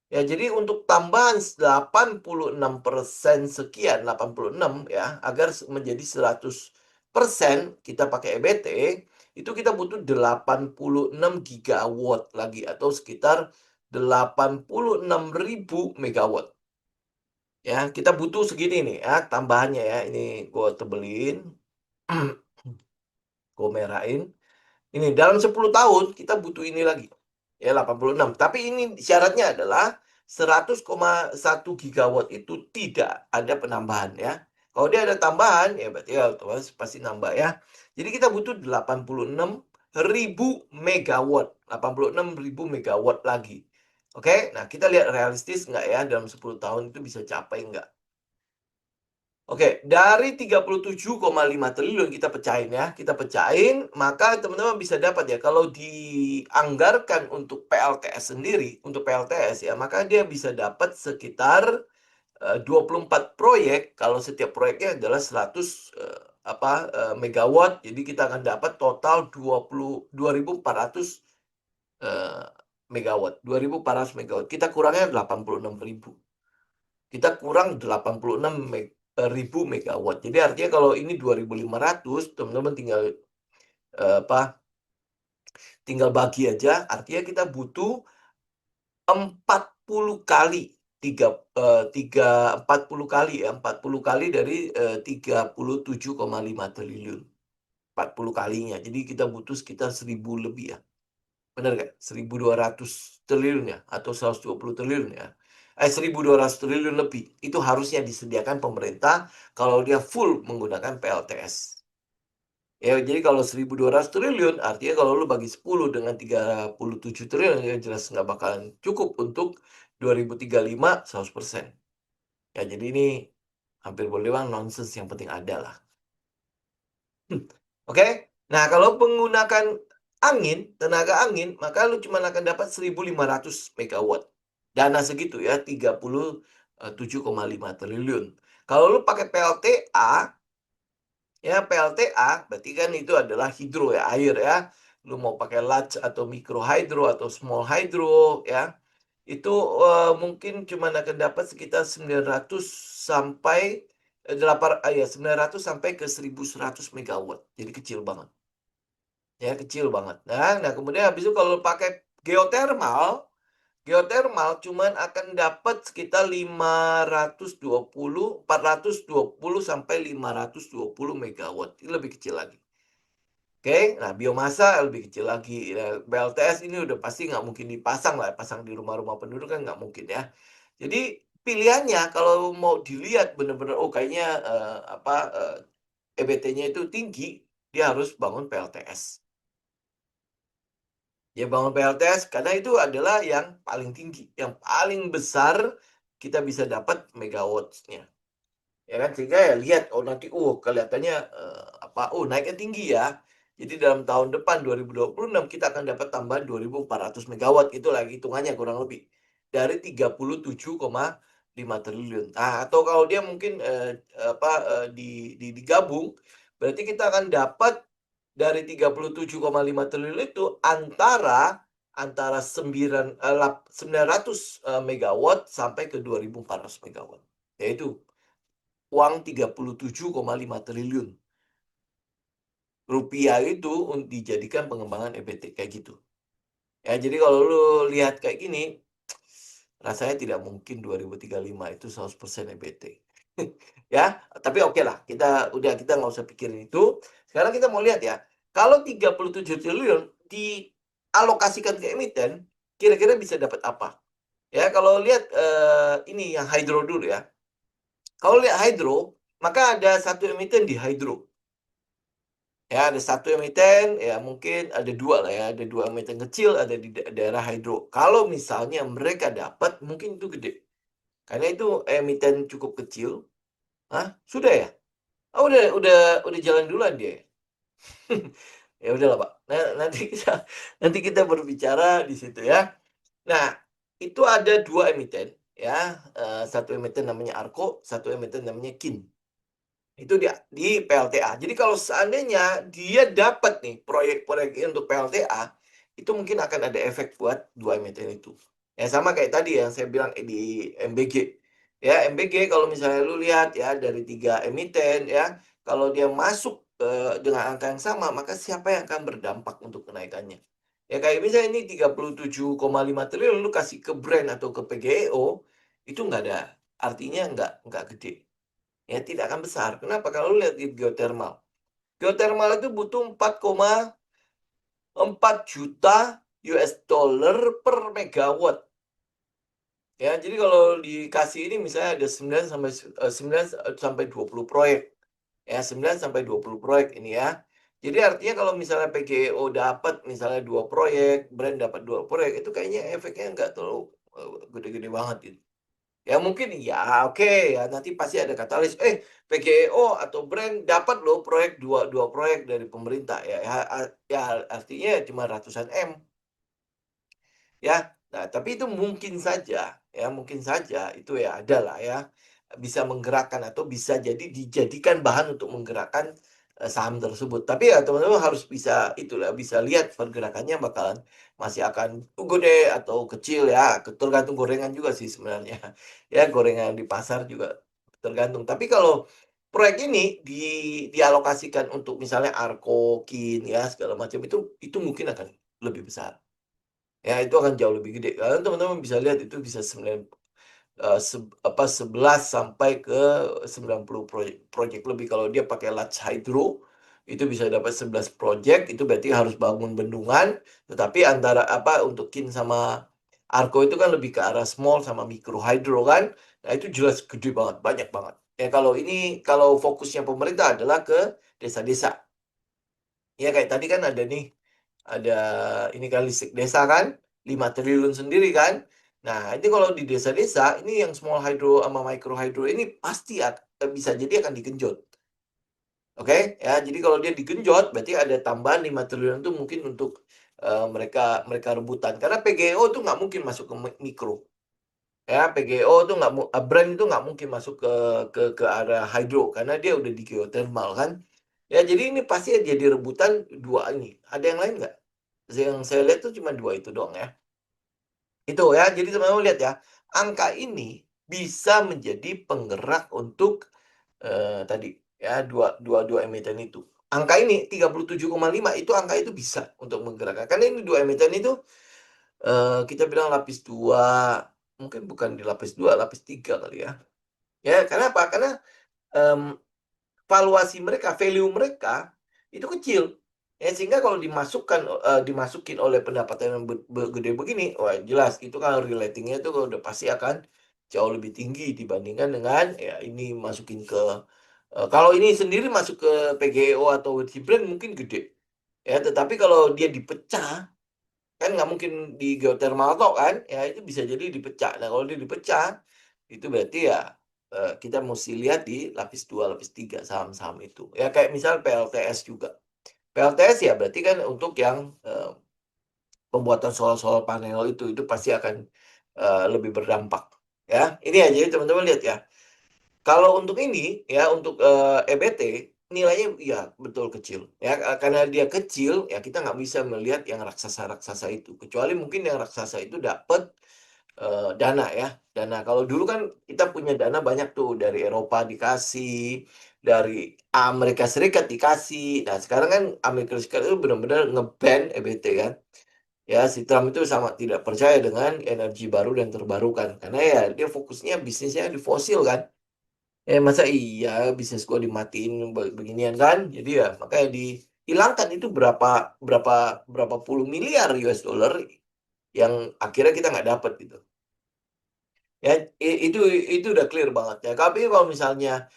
Ya, jadi untuk tambahan 86% sekian, 86 ya, agar menjadi 100% kita pakai EBT, itu kita butuh 86 gigawatt lagi atau sekitar 86.000 megawatt. Ya, kita butuh segini nih ya tambahannya ya. Ini gue tebelin, gue merahin. Ini dalam 10 tahun kita butuh ini lagi. Ya 86. Tapi ini syaratnya adalah 100,1 gigawatt itu tidak ada penambahan ya. Kalau dia ada tambahan ya berarti ya otomatis pasti nambah ya. Jadi kita butuh 86.000 megawatt. 86.000 megawatt lagi. Oke, nah kita lihat realistis nggak ya dalam 10 tahun itu bisa capai nggak? Oke, dari 37,5 triliun kita pecahin ya. Kita pecahin, maka teman-teman bisa dapat ya. Kalau dianggarkan untuk PLTS sendiri, untuk PLTS ya, maka dia bisa dapat sekitar 24 proyek. Kalau setiap proyeknya adalah 100 megawatt. Jadi kita akan dapat total 2.400 megawatt. 2.400 megawatt. Kita kurangnya 86.000. Kita kurang 86.000 megawatt. Jadi artinya kalau ini 2.500, teman-teman tinggal bagi aja. Artinya kita butuh 40 kali 40 kali ya, 40 kali dari 37,5 triliun. 40 kalinya. Jadi kita butuh sekitar 1.000 lebih ya. Benar nggak? 1.200 triliun ya, atau 120 triliun ya. 1.200 triliun lebih. Itu harusnya disediakan pemerintah kalau dia full menggunakan PLTS. Ya, jadi kalau 1.200 triliun, artinya kalau lu bagi 10 dengan 37 triliun, ya jelas nggak bakalan cukup untuk 2035 100%. Ya, jadi ini hampir boleh bilang nonsens, yang penting ada lah. Oke? Nah, kalau menggunakan angin, tenaga angin, maka lu cuma akan dapat 1.500 megawatt. Dana segitu ya, 37,5 triliun. Kalau lu pakai PLTA, ya PLTA berarti kan itu adalah hidro ya, air ya. Lu mau pakai large atau micro hydro atau small hydro ya. Itu mungkin cuma akan dapat sekitar 900 sampai 900 sampai ke 1.100 megawatt. Jadi kecil banget. Ya, kecil banget. Nah kemudian habis itu kalau pakai geothermal, Geothermal cuman akan dapat sekitar 420 sampai 520 megawatt, ini lebih kecil lagi. Oke, nah biomasa lebih kecil lagi. Nah, BLTS ini udah pasti nggak mungkin dipasang lah, pasang di rumah-rumah penduduk kan nggak mungkin ya. Jadi pilihannya kalau mau dilihat benar-benar, oh kayaknya EBT-nya itu tinggi, dia harus bangun PLTS. Ya bangun PLTS karena itu adalah yang paling tinggi, yang paling besar kita bisa dapat megawatt-nya. Ya kan, sehingga ya lihat, oh nanti kelihatannya naiknya tinggi ya. Jadi dalam tahun depan 2026 kita akan dapat tambahan 2.400 megawatt, itu lagi hitungannya kurang lebih dari 37,5 triliun. Nah, atau kalau dia mungkin digabung, berarti kita akan dapat dari 37,5 triliun itu antara 900 megawatt sampai ke 2.400 megawatt. Yaitu uang 37,5 triliun rupiah itu dijadikan pengembangan EBT kayak gitu. Ya, jadi kalau lu lihat kayak gini, rasanya tidak mungkin 2035 itu 100% EBT. Ya, tapi oke lah, kita nggak usah pikirin itu. Sekarang kita mau lihat ya, kalau 37 triliun dialokasikan ke emiten, kira-kira bisa dapat apa? Ya, kalau lihat ini yang hydro dulu ya. Kalau lihat hydro, maka ada satu emiten di hydro. Ya, ada satu emiten, ya mungkin ada dua lah ya. Ada dua emiten kecil, ada di daerah hydro. Kalau misalnya mereka dapat, mungkin itu gede. Karena itu emiten cukup kecil. Hah? Sudah ya? Oh, udah jalan duluan dia. Ya udahlah, Pak. Nah, nanti kita berbicara di situ ya. Nah, itu ada dua emiten ya. Satu emiten namanya Arco, satu emiten namanya Kin. Itu di PLTA. Jadi kalau seandainya dia dapat nih proyek-proyek untuk PLTA, itu mungkin akan ada efek buat dua emiten itu. Ya sama kayak tadi yang saya bilang di MBG. Ya, MBG kalau misalnya lu lihat ya dari 3 emiten ya, kalau dia masuk dengan angka yang sama, maka siapa yang akan berdampak untuk kenaikannya? Ya kayak misalnya ini 37,5 triliun lu kasih ke brand atau ke PGEO, itu nggak ada artinya, nggak gede. Ya tidak akan besar. Kenapa? Kalau lihat di geothermal. Geothermal itu butuh 4,4 juta US dollar per megawatt. Ya, jadi kalau dikasih ini misalnya ada 9 sampai 20 proyek. Ya, 9 sampai 20 proyek ini ya. Jadi artinya kalau misalnya PGO dapat misalnya 2 proyek, brand dapat 2 proyek, itu kayaknya efeknya nggak terlalu gede-gede banget gitu. Ya mungkin ya oke ya nanti pasti ada katalis PGO atau brand dapat loh proyek dua proyek dari pemerintah ya artinya cuma ratusan M ya. Nah, tapi itu mungkin saja itu ya ada lah ya bisa menggerakkan atau bisa jadi dijadikan bahan untuk menggerakkan saham tersebut. Tapi ya teman-teman harus bisa itulah bisa lihat pergerakannya bakalan masih akan gede atau kecil ya, tergantung gorengan juga sih sebenarnya. Ya, gorengan di pasar juga tergantung. Tapi kalau proyek ini dialokasikan untuk misalnya Arco, Kin ya segala macam itu mungkin akan lebih besar. Ya, itu akan jauh lebih gede. Kalian teman-teman bisa lihat itu bisa 11 sampai ke 90 proyek lebih. Kalau dia pakai large hydro, itu bisa dapat 11 proyek, itu berarti harus bangun bendungan. Tetapi antara untuk Kin sama Arco itu kan lebih ke arah small sama micro hydro kan. Nah, itu jelas gede banget, banyak banget. Ya, kalau fokusnya pemerintah adalah ke desa-desa. Ya, kayak tadi kan ada ini kan listrik desa kan 5 triliun sendiri kan. Nah, ini kalau di desa-desa ini yang small hydro sama micro hydro ini pasti bisa jadi akan digenjot. Oke ya, jadi kalau dia digenjot berarti ada tambahan 5 triliun itu mungkin untuk mereka rebutan karena PGO itu nggak mungkin masuk ke mikro. Ya, PGO itu brand itu nggak mungkin masuk ke arah hydro karena dia udah di geothermal kan. Ya, jadi ini pasti jadi rebutan dua ini. Ada yang lain nggak? Yang saya lihat tuh cuma dua itu doang ya. Itu ya, jadi teman-teman lihat ya, angka ini bisa menjadi penggerak untuk tadi ya dua emiten itu. Angka ini 37,5 itu angka itu bisa untuk menggerakkan. Karena ini dua emiten itu kita bilang lapis 2, mungkin bukan di lapis 2, lapis 3 kali ya. Ya, karena apa? Karena valuasi mereka, value mereka itu kecil. Ya, sehingga kalau dimasukin oleh pendapatan yang gede begini, wah jelas itu kan relatingnya itu udah pasti akan jauh lebih tinggi dibandingkan dengan ya ini masukin ke kalau ini sendiri masuk ke PGEO atau Brand mungkin gede. Ya, tetapi kalau dia dipecah kan nggak mungkin di geothermal kok kan, ya itu bisa jadi dipecah. Nah kalau dia dipecah itu berarti ya kita mesti lihat di lapis 2 lapis 3 saham-saham itu. Ya kayak misal PLTS juga. PLTS ya berarti kan untuk yang pembuatan solar panel itu pasti akan lebih berdampak. Ya, ini aja teman-teman lihat ya. Kalau untuk ini ya untuk EBT nilainya ya betul kecil ya karena dia kecil ya kita nggak bisa melihat yang raksasa-raksasa itu kecuali mungkin yang raksasa itu dapat dana ya dana kalau dulu kan kita punya dana banyak tuh dari Eropa dikasih dari Amerika Serikat dikasih nah sekarang kan Amerika Serikat itu benar-benar ngeban EBT kan ya si Trump itu sama tidak percaya dengan energi baru dan terbarukan karena ya dia fokusnya bisnisnya di fosil kan. Masa iya bisnis gua dimatiin beginian kan? Jadi ya makanya dihilangkan itu berapa berapa berapa puluh miliar US dollar yang akhirnya kita nggak dapat gitu. Ya itu udah clear banget ya. Tapi kalau misalnya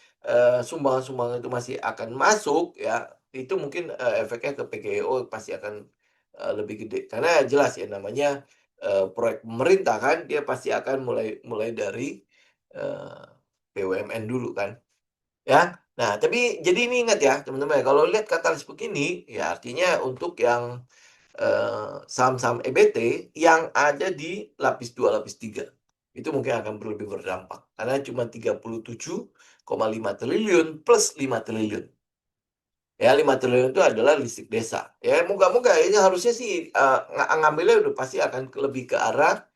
sumbangan-sumbangan itu masih akan masuk ya itu mungkin efeknya ke PGEO pasti akan lebih gede karena jelas ya namanya proyek pemerintah kan dia pasti akan mulai mulai dari eh, BUMN dulu kan. Ya. Nah, tapi jadi ini ingat ya, teman-teman ya, kalau lihat katalis begini, ya artinya untuk yang saham-saham EBT yang ada di lapis 2 lapis 3 itu mungkin akan lebih berdampak karena cuma 37,5 triliun plus 5 triliun. Ya, 5 triliun itu adalah listrik desa. Ya, moga-moga ini harusnya sih ngambilnya udah pasti akan lebih ke arah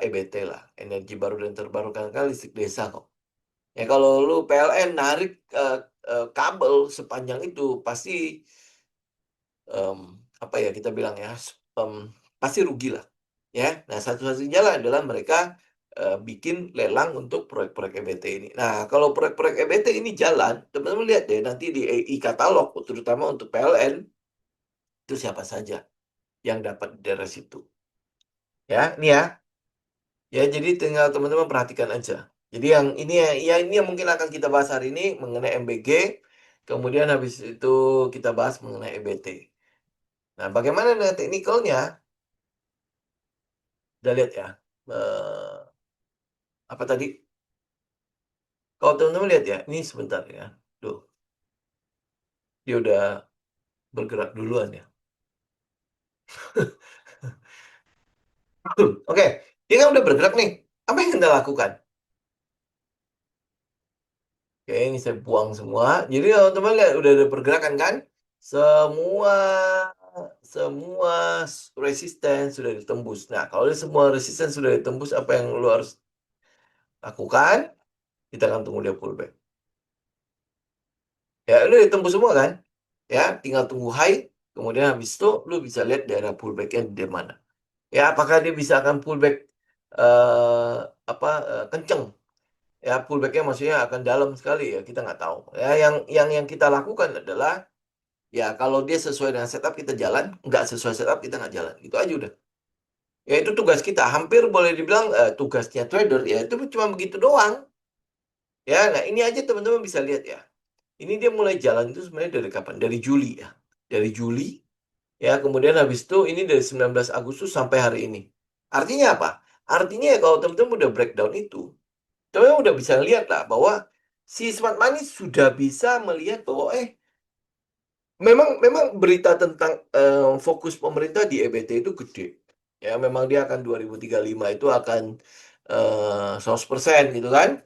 EBT lah, energi baru dan terbarukan kan listrik desa kok. Ya kalau lu PLN narik kabel sepanjang itu pasti em, apa ya kita bilang ya em, pasti rugi lah ya. Nah satu-satunya jalan adalah mereka bikin lelang untuk proyek-proyek EBT ini. Nah kalau proyek-proyek EBT ini jalan, teman-teman lihat deh nanti di EI katalog terutama untuk PLN itu siapa saja yang dapat dari situ. Ya, ini ya. Ya, jadi tinggal teman-teman perhatikan aja. Jadi yang ini ya ini yang mungkin akan kita bahas hari ini mengenai MBG. Kemudian habis itu kita bahas mengenai EBT. Nah, bagaimana dengan teknikalnya? Udah lihat ya. Eh, apa tadi? Kalau teman-teman lihat ya, ini sebentar ya. Tuh, dia udah bergerak duluan ya. Oke, dia kan udah bergerak nih. Apa yang kita lakukan? Oke, ini saya buang semua. Jadi kalau teman lihat udah ada pergerakan kan? Semua semua resisten sudah ditembus. Nah, kalau semua resisten sudah ditembus, apa yang lu harus lakukan? Kita akan tunggu dia pullback. Ya, lu ditembus semua kan? Ya, tinggal tunggu high. Kemudian habis itu lu bisa lihat daerah pullbacknya di mana. Ya, apakah dia bisa akan pullback eh apa kenceng? Ya, pullbacknya maksudnya akan dalam sekali ya. Kita nggak tahu. Ya, yang kita lakukan adalah ya kalau dia sesuai dengan setup kita jalan, nggak sesuai setup kita nggak jalan. Itu aja udah. Ya itu tugas kita. Hampir boleh dibilang tugasnya trader ya itu cuma begitu doang. Ya, nah ini aja teman-teman bisa lihat ya. Ini dia mulai jalan itu sebenarnya dari kapan? Dari Juli ya. Dari Juli ya, kemudian habis itu ini dari 19 Agustus sampai hari ini. Artinya apa? Artinya ya kalau teman-teman udah breakdown itu, teman-teman udah bisa lihat lah bahwa si smart money sudah bisa melihat bahwa memang berita tentang fokus pemerintah di EBT itu gede. Ya, memang dia akan 2035 itu akan 100% gitu kan.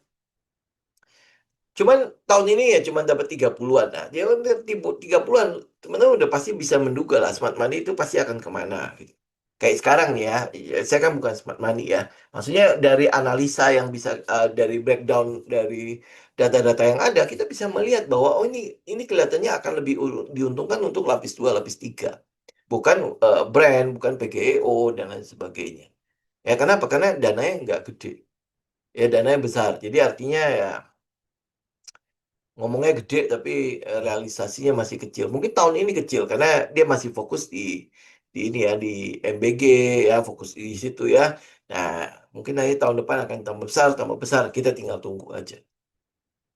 Cuman tahun ini ya cuma dapat 30-an. Nah, dia kan tipu 30-an. Teman-teman udah pasti bisa menduga lah smart money itu pasti akan kemana gitu. Kayak sekarang nih ya, saya kan bukan smart money ya. Maksudnya dari analisa yang bisa dari breakdown dari data-data yang ada, kita bisa melihat bahwa oh ini kelihatannya akan lebih diuntungkan untuk lapis 2 lapis 3. bukan brand, bukan PGEO dan lain sebagainya. Ya kenapa? Karena dananya nggak gede. Ya dananya besar. Jadi artinya ya ngomongnya gede tapi realisasinya masih kecil. Mungkin tahun ini kecil karena dia masih fokus di ini ya di MBG ya fokus di situ ya. Nah mungkin nanti tahun depan akan tambah besar. Kita tinggal tunggu aja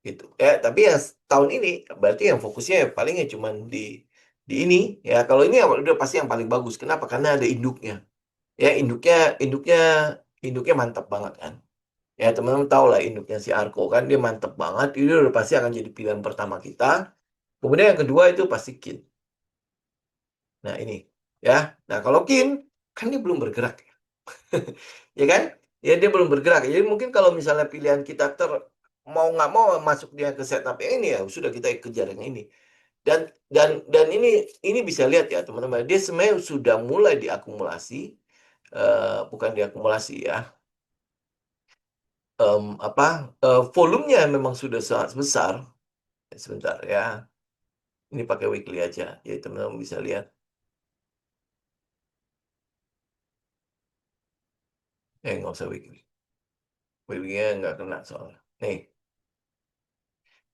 gitu. Ya tapi ya tahun ini berarti yang fokusnya palingnya cuman di ini ya. Kalau ini ya udah pasti yang paling bagus. Kenapa? Karena ada induknya. Ya induknya induknya mantap banget kan. Ya teman-teman tahu lah induknya si Arko kan dia mantep banget. Ini udah pasti akan jadi pilihan pertama kita. Kemudian yang kedua itu pasti Kin. Nah ini ya. Nah kalau Kin kan dia belum bergerak, ya kan? Ya dia belum bergerak. Jadi mungkin kalau misalnya pilihan kita mau nggak mau masuk dia ke setup yang ini ya sudah kita kejar yang ini. Dan dan ini bisa lihat ya teman-teman. Dia sebenarnya sudah mulai diakumulasi, bukan diakumulasi ya. Apa volumenya memang sudah sangat besar. Sebentar ya. Ini pakai weekly aja. Ya teman-teman bisa lihat. Nggak usah weekly. Weekly-nya nggak kena soalnya. Nih,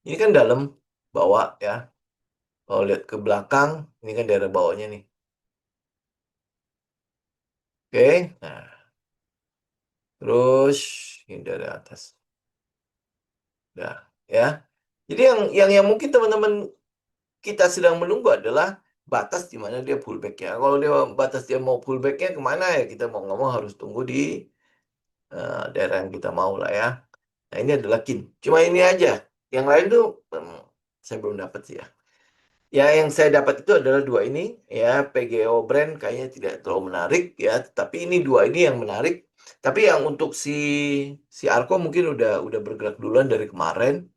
ini kan dalam bawah ya. Kalau lihat ke belakang, ini kan daerah bawahnya nih. Oke, nah terus ini dari atas. Nah, ya. Jadi yang mungkin teman-teman kita sedang menunggu adalah batas di mana dia pullback-nya. Kalau dia batas dia mau pullback-nya kemana ya kita mau nggak mau harus tunggu di daerah yang kita mau lah ya. Nah ini adalah kin. Cuma ini aja. Yang lain tuh saya belum dapat sih ya. Ya, yang saya dapat itu adalah dua ini, ya PGO brand kayaknya tidak terlalu menarik ya, tapi ini dua ini yang menarik. Tapi yang untuk si Arko mungkin udah bergerak duluan dari kemarin.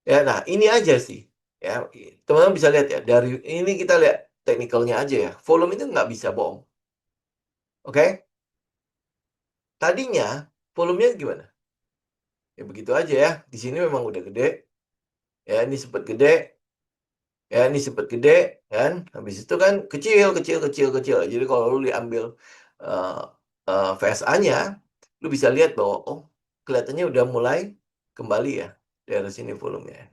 Ya, nah ini aja sih. Ya, teman-teman bisa lihat ya dari ini kita lihat teknikalnya aja ya. Volume itu nggak bisa bohong. Oke? Tadinya volumenya gimana? Ya begitu aja ya. Di sini memang udah gede. Ya, ini sempat gede. Ya ini sempat gede kan habis itu kan kecil kecil kecil kecil jadi kalau lu diambil uh, VSA-nya lu bisa lihat bahwa oh kelihatannya udah mulai kembali ya dari sini volumenya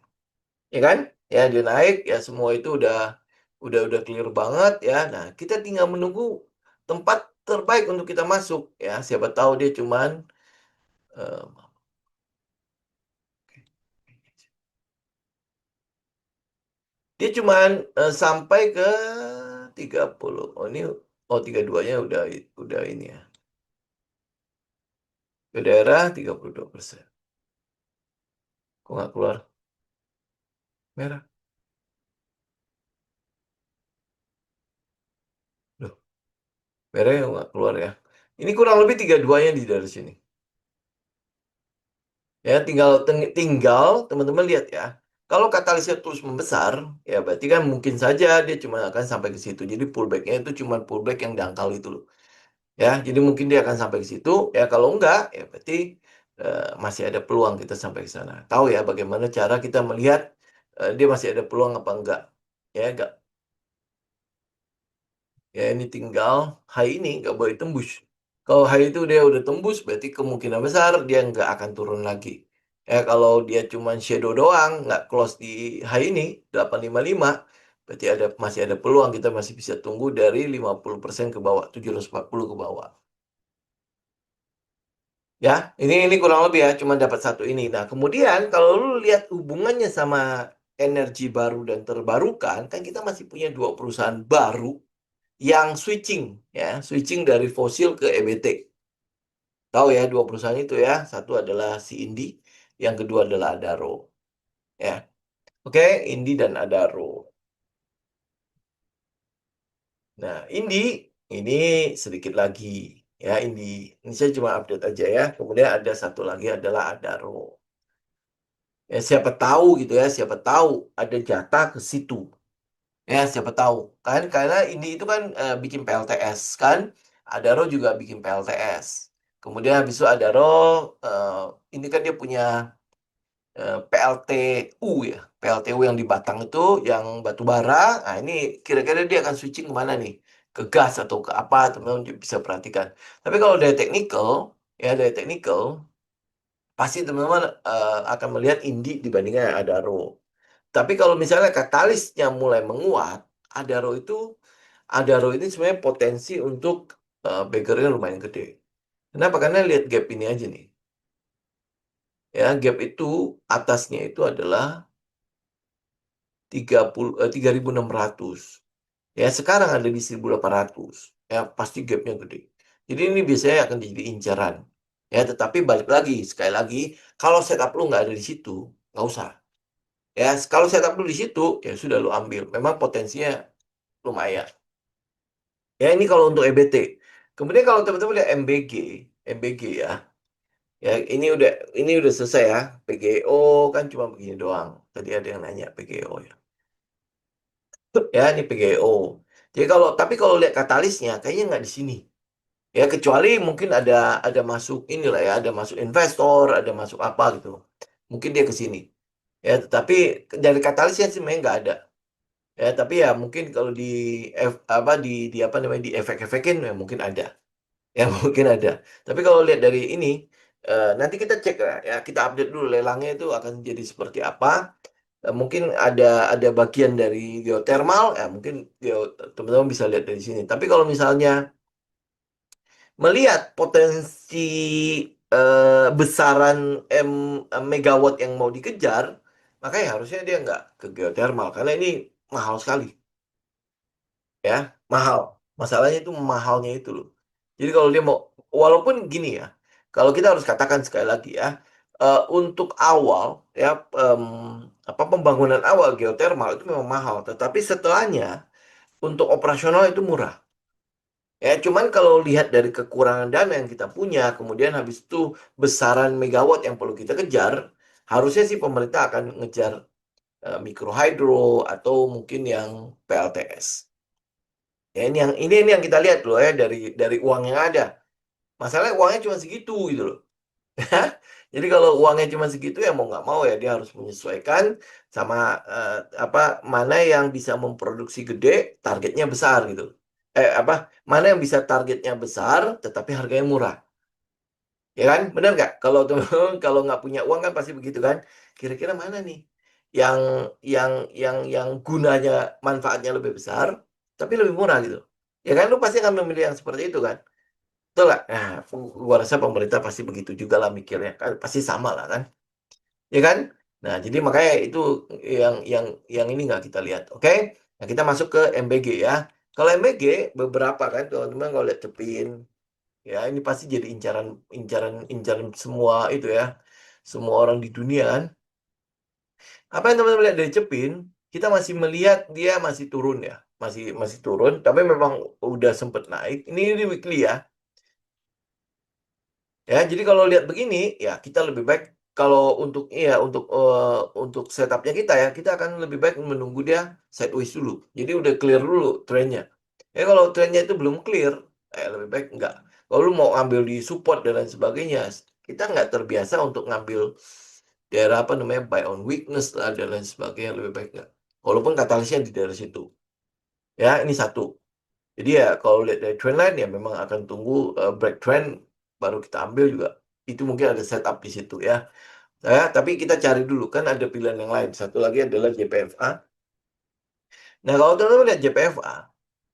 ya kan ya dia naik ya semua itu udah clear banget ya nah kita tinggal menunggu tempat terbaik untuk kita masuk ya siapa tahu dia cuman uh, dia cuman sampai ke 30 oh ini oh 32-nya udah ini ya ke daerah 32%. Kok nggak keluar merah? Loh, merahnya nggak keluar ya. Ini kurang lebih 32-nya di dari sini. Ya, tinggal teman-teman lihat ya. Kalau katalisnya terus membesar, ya berarti kan mungkin saja dia cuma akan sampai ke situ. Jadi pullback-nya itu cuma pullback yang dangkal itu loh. Ya, jadi mungkin dia akan sampai ke situ. Ya kalau enggak, ya berarti masih ada peluang kita sampai ke sana. Tahu ya bagaimana cara kita melihat dia masih ada peluang apa enggak. Ya, enggak. Ya ini tinggal high ini nggak boleh tembus. Kalau high itu dia udah tembus, berarti kemungkinan besar dia nggak akan turun lagi. Ya kalau dia cuma shadow doang, nggak close di high ini 855, berarti masih ada peluang kita masih bisa tunggu dari 50% ke bawah, 740 ke bawah. Ya, ini kurang lebih ya, cuma dapat satu ini. Nah, kemudian kalau lu lihat hubungannya sama energi baru dan terbarukan, kan kita masih punya dua perusahaan baru yang switching ya, switching dari fosil ke EBT. Tahu ya dua perusahaan itu ya, satu adalah si Indi, yang kedua adalah Adaro. Ya, oke, Indi dan Adaro. Nah, Indi ini sedikit lagi ya, Indi. Ini saya cuma update aja ya. Kemudian ada satu lagi adalah Adaro. Ya, siapa tahu gitu ya, siapa tahu ada jatah ke situ. Ya, siapa tahu kan karena ini itu kan bikin PLTS kan. Adaro juga bikin PLTS. Kemudian habis itu Adaro eh, ini kan dia punya PLTU ya. PLTU yang di Batang itu yang batu bara. Nah, ini kira-kira dia akan switching kemana nih? ke gas atau ke apa, teman-teman bisa perhatikan. Tapi kalau dari technical, ya dari technical, pasti teman-teman akan melihat Indi dibandingkan Adaro. Tapi kalau misalnya katalisnya mulai menguat, Adaro itu Adaro ini sebenarnya potensi untuk beggarnya lumayan gede. Kenapa? Karena lihat gap ini aja nih. Ya, gap itu atasnya itu adalah 3.600. Ya, sekarang ada di 1.800. Ya, pasti gapnya gede. Jadi ini biasanya akan jadi incaran. Ya, tetapi balik lagi, sekali lagi, kalau setup lu nggak ada di situ, nggak usah. Ya, kalau setup lu di situ, ya sudah lu ambil. Memang potensinya lumayan. Ya, ini kalau untuk EBT. Kemudian kalau teman-teman lihat MBG ya. Ya, ini udah selesai ya. PGO kan cuma begini doang. Tadi ada yang nanya PGO ya. Ya, ini PGO. Jadi tapi kalau lihat katalisnya kayaknya nggak di sini. Ya, kecuali mungkin ada masuk inilah ya, ada masuk investor, ada masuk apa gitu. Mungkin dia ke sini. Ya, tetapi dari katalisnya sih memang nggak ada. Ya, tapi ya mungkin kalau di apa namanya di efek-efekin ya mungkin ada. Ya, mungkin ada. Tapi kalau lihat dari ini nanti kita cek lah ya, kita update dulu lelangnya itu akan jadi seperti apa. Mungkin ada bagian dari geothermal ya mungkin teman-teman bisa lihat dari sini. Tapi kalau misalnya melihat potensi besaran megawatt yang mau dikejar, makanya harusnya dia nggak ke geothermal karena ini mahal sekali, ya mahal. Masalahnya itu mahalnya itu loh. Jadi kalau dia mau, walaupun gini ya, kalau kita harus katakan sekali lagi ya, untuk awal ya em, apa pembangunan awal geothermal itu memang mahal, tetapi setelahnya untuk operasional itu murah. Ya, cuman kalau lihat dari kekurangan dana yang kita punya, kemudian habis itu besaran megawatt yang perlu kita kejar, harusnya sih pemerintah akan ngejar mikro hydro atau mungkin yang PLTS. Ya, ini yang kita lihat loh ya dari uang yang ada. Masalahnya uangnya cuma segitu gitu loh. Jadi kalau uangnya cuma segitu ya mau nggak mau ya dia harus menyesuaikan sama eh, apa mana yang bisa memproduksi gede, targetnya besar gitu. Apa mana yang bisa targetnya besar tetapi harganya murah, ya kan? Benar nggak? Kalau tuh kalau nggak punya uang kan pasti begitu kan? Kira-kira mana nih yang yang gunanya manfaatnya lebih besar tapi lebih murah gitu? Ya kan? Lu pasti akan memilih yang seperti itu kan? Betul nggak? Nah, gua rasa pemerintah pasti begitu juga lah mikirnya kan, pasti sama lah kan? Ya kan? Nah, jadi makanya itu yang ini nggak kita lihat, oke? Nah, kita masuk ke MBG ya. Kalau MBG beberapa kan teman-teman kalau lihat Cepin, ya ini pasti jadi incaran incaran incaran semua itu ya, semua orang di dunia kan. Apa yang teman-teman lihat dari Cepin, kita masih melihat dia masih turun ya, masih masih turun, tapi memang udah sempet naik. Ini weekly ya. Ya, jadi kalau lihat begini, ya kita lebih baik kalau untuk setupnya kita akan lebih baik menunggu dia sideways dulu. Jadi udah clear dulu trennya. Ya kalau trennya itu belum clear, lebih baik enggak. Kalau lu mau ambil di support dan lain sebagainya, kita nggak terbiasa untuk ngambil daerah apa namanya buy on weakness lah dan lain sebagainya lebih baik enggak. Walaupun katalisnya di daerah situ. Ya, ini satu. Jadi ya kalau lihat dari trend line ya memang akan tunggu break trend baru kita ambil juga. Itu mungkin ada setup di situ ya. Tapi kita cari dulu kan ada pilihan yang lain. Satu lagi adalah JPFA. Nah kalau teman-teman lihat JPFA,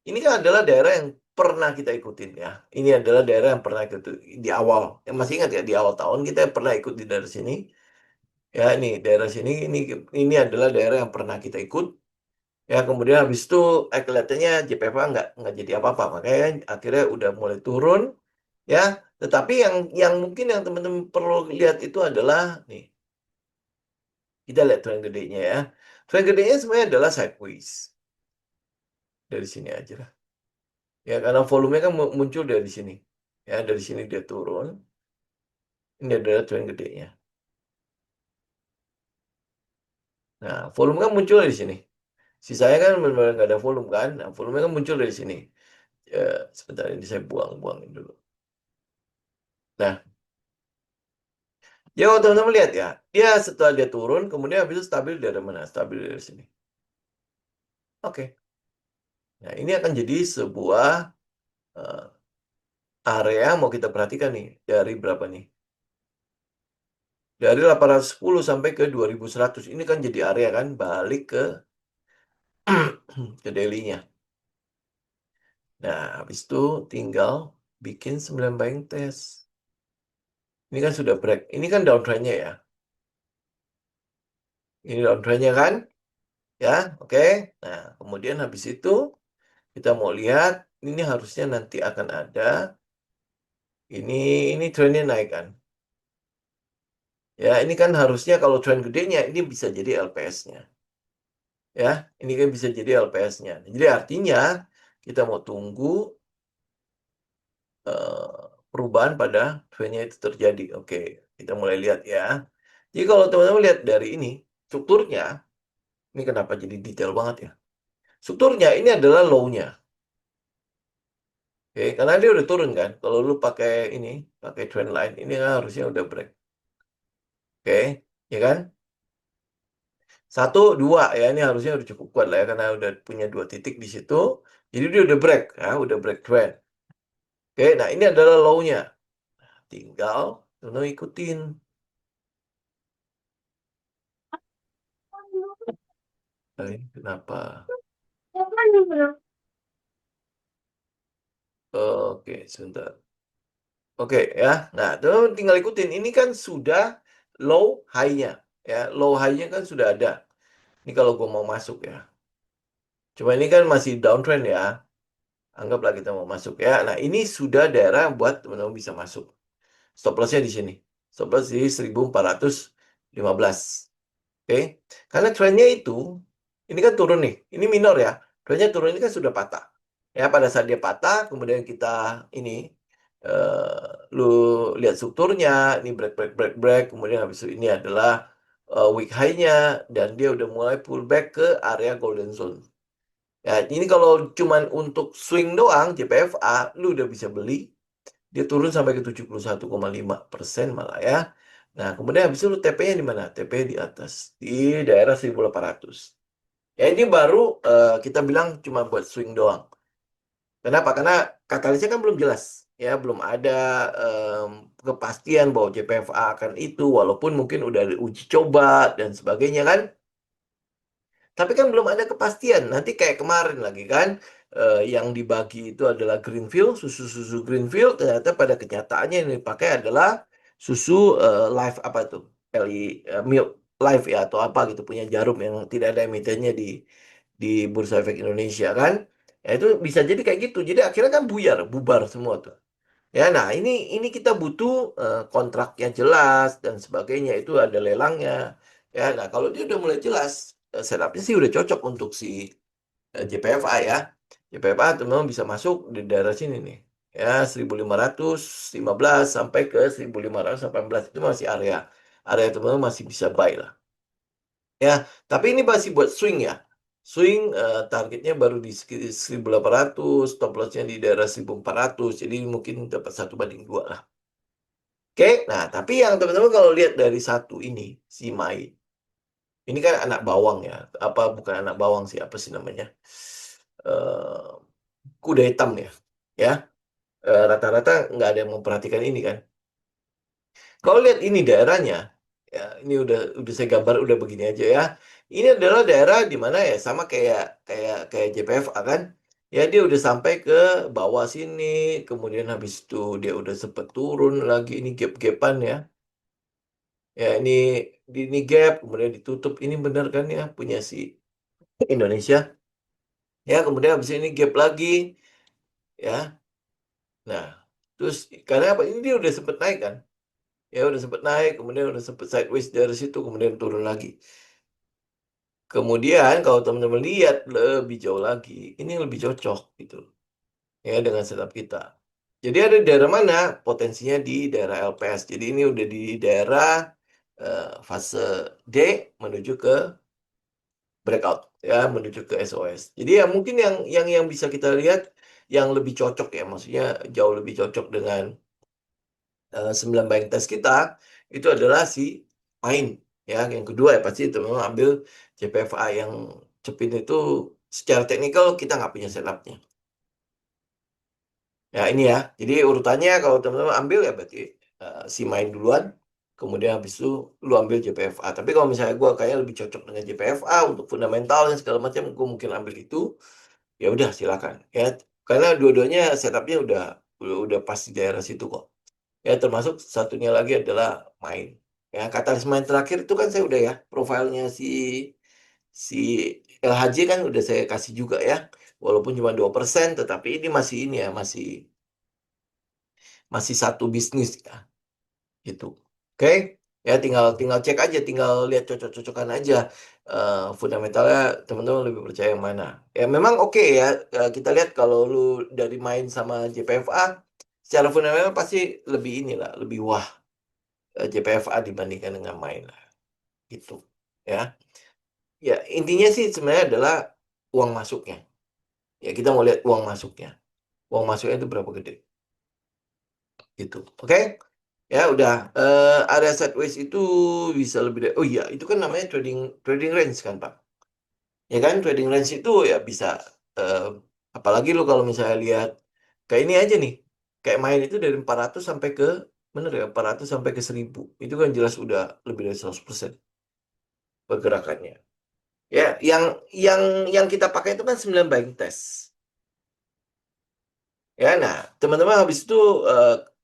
ini kan adalah daerah yang pernah kita ikutin ya. Ini adalah daerah yang pernah kita di awal. Yang masih ingat ya di awal tahun kita pernah ikut di daerah sini. Ya ini daerah sini ini adalah daerah yang pernah kita ikut. Ya kemudian habis itu kelihatannya JPFA nggak jadi apa-apa. Makanya akhirnya udah mulai turun. Ya, tetapi yang mungkin yang teman-teman perlu lihat itu adalah nih, kita lihat tren gedenya ya. Tren gedenya sebenarnya adalah sideways. Dari sini aja lah. Ya, karena volumenya kan muncul dari sini. Ya, dari sini dia turun. Ini adalah tren gedenya. Nah, volume kan muncul dari sini. Sisanya kan benar-benar nggak ada volume kan. Nah, volumenya kan muncul dari sini. Ya, sebentar ini saya buang-buangin dulu. Nah, ya kalau teman-teman lihat ya, dia setelah dia turun, kemudian habis itu stabil dari mana? Stabil dari sini. Oke. Nah, ini akan jadi sebuah eh, area mau kita perhatikan nih dari berapa nih? Dari 810 sampai ke 2100. Ini kan jadi area kan balik ke daily-nya. Nah, habis itu tinggal bikin 9 buying test. Ini kan sudah break. Ini kan downtrend-nya ya. Ini downtrend-nya kan? Ya, oke. Nah, kemudian habis itu kita mau lihat ini harusnya nanti akan ada ini trennya naik kan. Ya, ini kan harusnya kalau tren gedenya ini bisa jadi LPS-nya. Ya, ini kan bisa jadi LPS-nya. Jadi artinya kita mau tunggu perubahan pada trennya itu terjadi. Oke, kita mulai lihat ya. Jadi kalau teman-teman lihat dari ini, strukturnya, ini kenapa jadi detail banget ya. Strukturnya ini adalah low-nya. Oke, karena dia udah turun kan. Kalau lu pakai ini, pakai trend line, ini kan harusnya udah break. Oke, ya kan? Satu, dua ya, ini harusnya udah cukup kuat lah ya, karena udah punya dua titik di situ. Jadi dia udah break, ya, udah break trend. Oke, nah ini adalah low-nya. Tinggal lu ikutin. Nah, ini kenapa? Oke, sebentar. Oke ya. Nah, itu tinggal ikutin. Ini kan sudah low high-nya. Ya, low high-nya kan sudah ada. Ini kalau gue mau masuk ya. Cuma ini kan masih downtrend ya. Anggaplah kita mau masuk ya. Nah, ini sudah daerah buat teman-teman bisa masuk. Stop loss-nya di sini. Stop loss di 1415. Oke. Karena trennya itu, ini kan turun nih. Ini minor ya. Trennya turun ini kan sudah patah. Ya, pada saat dia patah, kemudian kita ini, lu lihat strukturnya, ini break, break, break, break. Kemudian habis itu ini adalah week high-nya. Dan dia udah mulai pullback ke area golden zone. Ya, ini kalau cuman untuk swing doang, JPFA, lu udah bisa beli. Dia turun sampai ke 71,5% malah ya. Nah, kemudian habis itu TP-nya di mana? TP di atas, di daerah 1800. Ya, ini baru kita bilang cuma buat swing doang. Kenapa? Karena katalisnya kan belum jelas. Ya, belum ada em, kepastian bahwa JPFA akan itu, walaupun mungkin udah ada uji coba dan sebagainya kan. Tapi kan belum ada kepastian. Nanti kayak kemarin lagi kan, yang dibagi itu adalah Greenfield, susu-susu Greenfield. Ternyata pada kenyataannya yang dipakai adalah susu live apa tuh? Milk live ya atau apa gitu punya jarum yang tidak ada emitennya di Bursa Efek Indonesia kan. Ya itu bisa jadi kayak gitu. Jadi akhirnya kan buyar, bubar semua tuh. Ya, nah ini kita butuh kontraknya jelas dan sebagainya itu ada lelangnya. Ya, nah kalau dia udah mulai jelas, setupnya sih udah cocok untuk si JPFA ya. JPFA teman-teman bisa masuk di daerah sini nih. Ya, 1515 sampai ke 1518 itu masih area. Area teman-teman masih bisa buy lah. Ya, tapi ini masih buat swing ya. Swing targetnya baru di 1800, stop loss-nya di daerah 1400. Jadi mungkin dapat 1/2 lah. Oke, nah tapi yang teman-teman kalau lihat dari satu ini, si Mai, ini kan anak bawang ya, apa bukan anak bawang sih, apa sih namanya, eh kuda hitam ya, rata-rata nggak ada yang memperhatikan ini kan. Kalau lihat ini daerahnya, ya ini udah saya gambar udah begini aja ya. Ini adalah daerah di mana ya sama kayak kayak JPFA kan. Ya dia udah sampai ke bawah sini, kemudian habis itu dia udah sempet turun lagi ini gap-gapan ya. Ya ini gap kemudian ditutup. Ini benar kan ya punya si Indonesia. Ya kemudian habis ini gap lagi ya. Nah, terus karena apa? Ini dia udah sempet naik kan. Ya udah sempet naik, kemudian udah sempet sideways dari situ, kemudian turun lagi. Kemudian kalau teman-teman lihat lebih jauh lagi, ini lebih cocok gitu ya dengan setup kita. Jadi ada di daerah mana? Potensinya di daerah LPS. Jadi ini udah di daerah fase D menuju ke breakout ya, menuju ke SOS. Jadi ya mungkin yang bisa kita lihat yang lebih cocok ya, maksudnya jauh lebih cocok dengan 9 buying test kita itu adalah si main ya. Yang kedua ya pasti itu memang ambil JPFA yang cepin itu Secara teknikal kita nggak punya setupnya. Ya ini ya. Jadi urutannya kalau teman-teman ambil ya berarti si main duluan. Kemudian habis itu lu ambil JPFA. Tapi kalau misalnya gue kayak lebih cocok dengan JPFA untuk fundamental dan segala macam, gue mungkin ambil itu. Ya udah silakan. Ya karena dua-duanya setupnya udah pas di daerah situ kok. Ya termasuk satunya lagi adalah main. Ya katalis main terakhir itu kan saya udah ya profilnya si LHJ kan udah saya kasih juga ya. Walaupun cuma 2%, tetapi ini masih ini ya masih satu bisnis ya gitu. Oke. Ya tinggal tinggal cek aja, tinggal lihat cocok-cocokan aja. Fundamentalnya teman-teman lebih percaya yang mana. Ya memang oke ya, kita lihat kalau lu dari main sama JPFA secara fundamental pasti lebih inilah, lebih wah JPFA dibandingkan dengan main lah gitu. Ya. Ya intinya sih sebenarnya adalah uang masuknya. Ya kita mau lihat uang masuknya. Uang masuknya itu berapa gede gitu. Oke? Ya udah. Area sideways itu bisa lebih dari. Oh iya, itu kan namanya trading trading range kan Pak. Ya kan trading range itu ya bisa. eh, Apalagi lo kalau misalnya lihat kayak ini aja nih. Kayak main itu dari 400 sampai ke bener ya 400 sampai ke 1000. Itu kan jelas udah lebih dari 100% pergerakannya. Ya, yang yang kita pakai itu kan 9 buying test. Ya, nah, teman-teman habis itu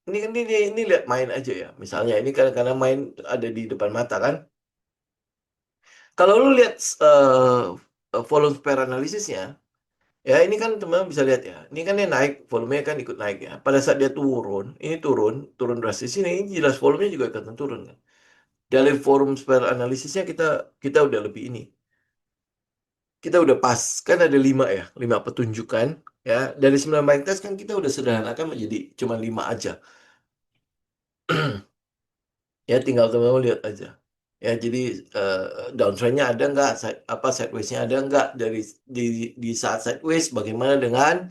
ini kan ini lihat main aja ya. Misalnya ini karena main ada di depan mata kan. Kalau lu lihat volume pair analisisnya, ya ini kan teman-teman bisa lihat ya. Ini kan dia naik, volumenya kan ikut naik ya. Pada saat dia turun, ini turun drastis ini jelas volumenya juga ikutan turun kan. Dari forum pair analisisnya kita kita udah lebih ini. Kita udah pas kan ada 5 ya, 5 petunjukan ya. Dari 9 buying test kan kita udah sederhanakan menjadi cuma 5 aja. Ya tinggal teman-teman lihat aja. Ya jadi eh, downtrendnya ada nggak, apa sidewaysnya ada nggak di di saat sideways bagaimana dengan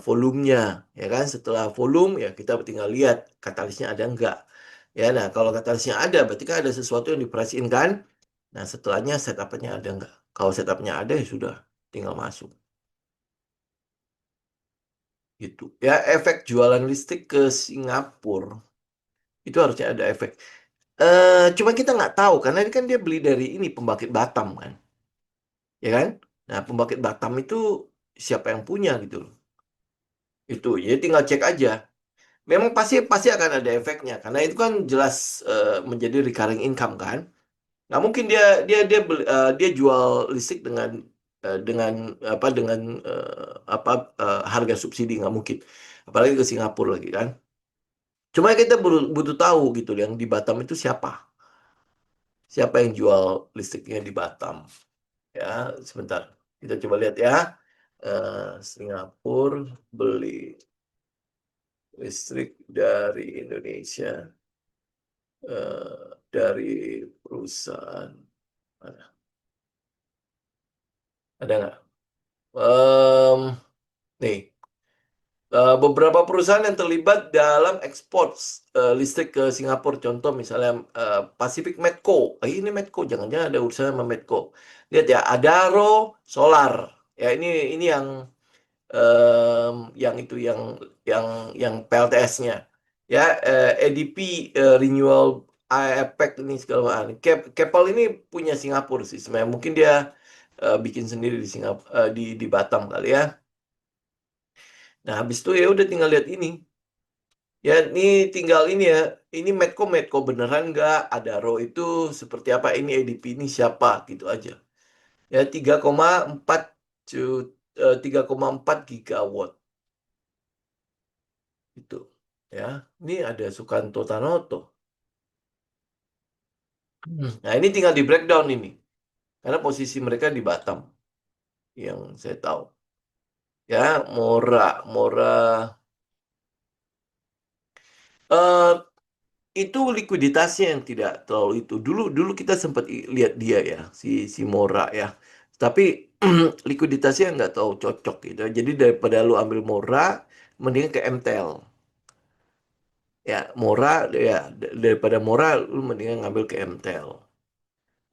volumenya, ya kan? Setelah volume ya kita tinggal lihat katalisnya ada nggak. Ya, nah kalau katalisnya ada berarti kan ada sesuatu yang diprice in kan. Nah setelahnya setupnya ada nggak? Kalau setupnya ada ya sudah tinggal masuk gitu. Ya efek jualan listrik ke Singapura itu harusnya ada efek. Cuma kita nggak tahu karena ini kan dia beli dari ini pembangkit Batam kan, ya kan? Nah, pembangkit Batam itu siapa yang punya gitu loh. Itu, jadi tinggal cek aja. Memang pasti pasti akan ada efeknya karena itu kan jelas menjadi recurring income kan. Nggak mungkin dia jual listrik dengan dengan apa harga subsidi nggak mungkin. Apalagi ke Singapura lagi kan. Cuma kita butuh tahu gitu loh, yang di Batam itu siapa. Siapa yang jual listriknya di Batam. Ya, sebentar. Kita coba lihat ya. Singapura beli listrik dari Indonesia, dari perusahaan mana? Ada nggak? Em, Nih, beberapa perusahaan yang terlibat dalam ekspor listrik ke Singapura. Contoh misalnya Pacific Medco. Ini Medco, jangan-jangan ada urusan sama Medco. Lihat ya, Adaro Solar. Ya ini yang itu yang yang PLTS-nya ya, ADP, Renewal Impact ini segala macam. Keppel ini punya Singapura sih sebenarnya, mungkin dia bikin sendiri di Singapura, di Batam kali ya. Nah habis itu ya udah tinggal lihat ini ya, ini tinggal ini ya, ini Medco Medco beneran nggak, Adaro itu seperti apa, ini ADP ini siapa gitu aja ya. 3,4 3,4 gigawatt itu ya. Ini ada Sukanto Tanoto. Nah, ini tinggal di breakdown ini. Karena posisi mereka di Batam yang saya tahu. Ya, Mora eh itu likuiditasnya yang tidak terlalu itu. Dulu dulu kita sempat lihat dia ya, si Mora ya. Tapi likuiditasnya nggak tahu cocok gitu. Jadi daripada lu ambil Mora, mendingan ke MTEL. Ya, Mora ya daripada Mora lu mendingan ngambil ke MTEL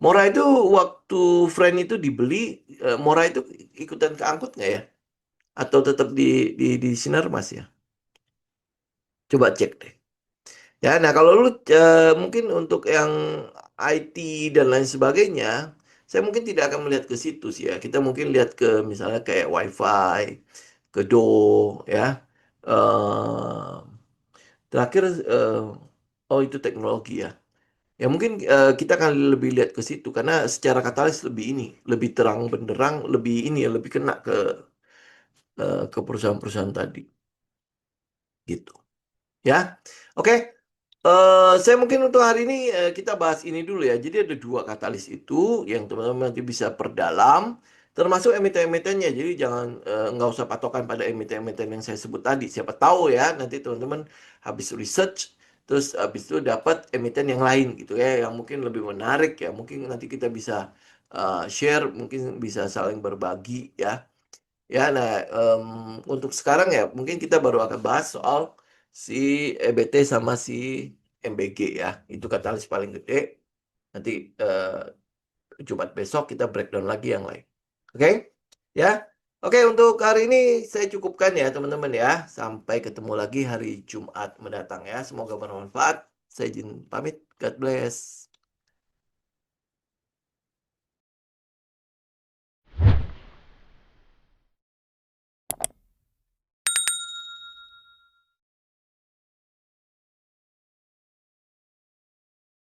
Mora itu waktu Friend itu dibeli, Mora itu ikutan keangkut nggak ya? Atau tetap di Sinarmas ya? Coba cek deh. Ya, nah kalau lu mungkin untuk yang IT dan lain sebagainya, saya mungkin tidak akan melihat ke situ sih ya. Kita mungkin lihat ke misalnya kayak WiFi, ke ya. Eh, terakhir, oh itu teknologi ya. Ya mungkin kita akan lebih lihat ke situ karena secara katalis lebih ini, lebih terang benderang, lebih ini ya, lebih kena ke perusahaan-perusahaan tadi gitu. Ya, oke. Saya mungkin untuk hari ini kita bahas ini dulu ya. Jadi ada dua katalis itu yang teman-teman nanti bisa perdalam, termasuk emiten-emitennya. Jadi jangan nggak usah patokan pada emiten-emiten yang saya sebut tadi. Siapa tahu ya nanti teman-teman habis research, terus habis itu dapat emiten yang lain gitu ya, yang mungkin lebih menarik ya. Mungkin nanti kita bisa share, mungkin bisa saling berbagi ya. Ya, nah untuk sekarang ya mungkin kita baru akan bahas soal si EBT sama si MBG ya. Itu katalis paling gede. Nanti Jumat besok kita breakdown lagi yang lain. Oke? Ya. Oke, untuk hari ini saya cukupkan ya teman-teman ya. Sampai ketemu lagi hari Jumat mendatang ya. Semoga bermanfaat. Saya izin pamit. God bless.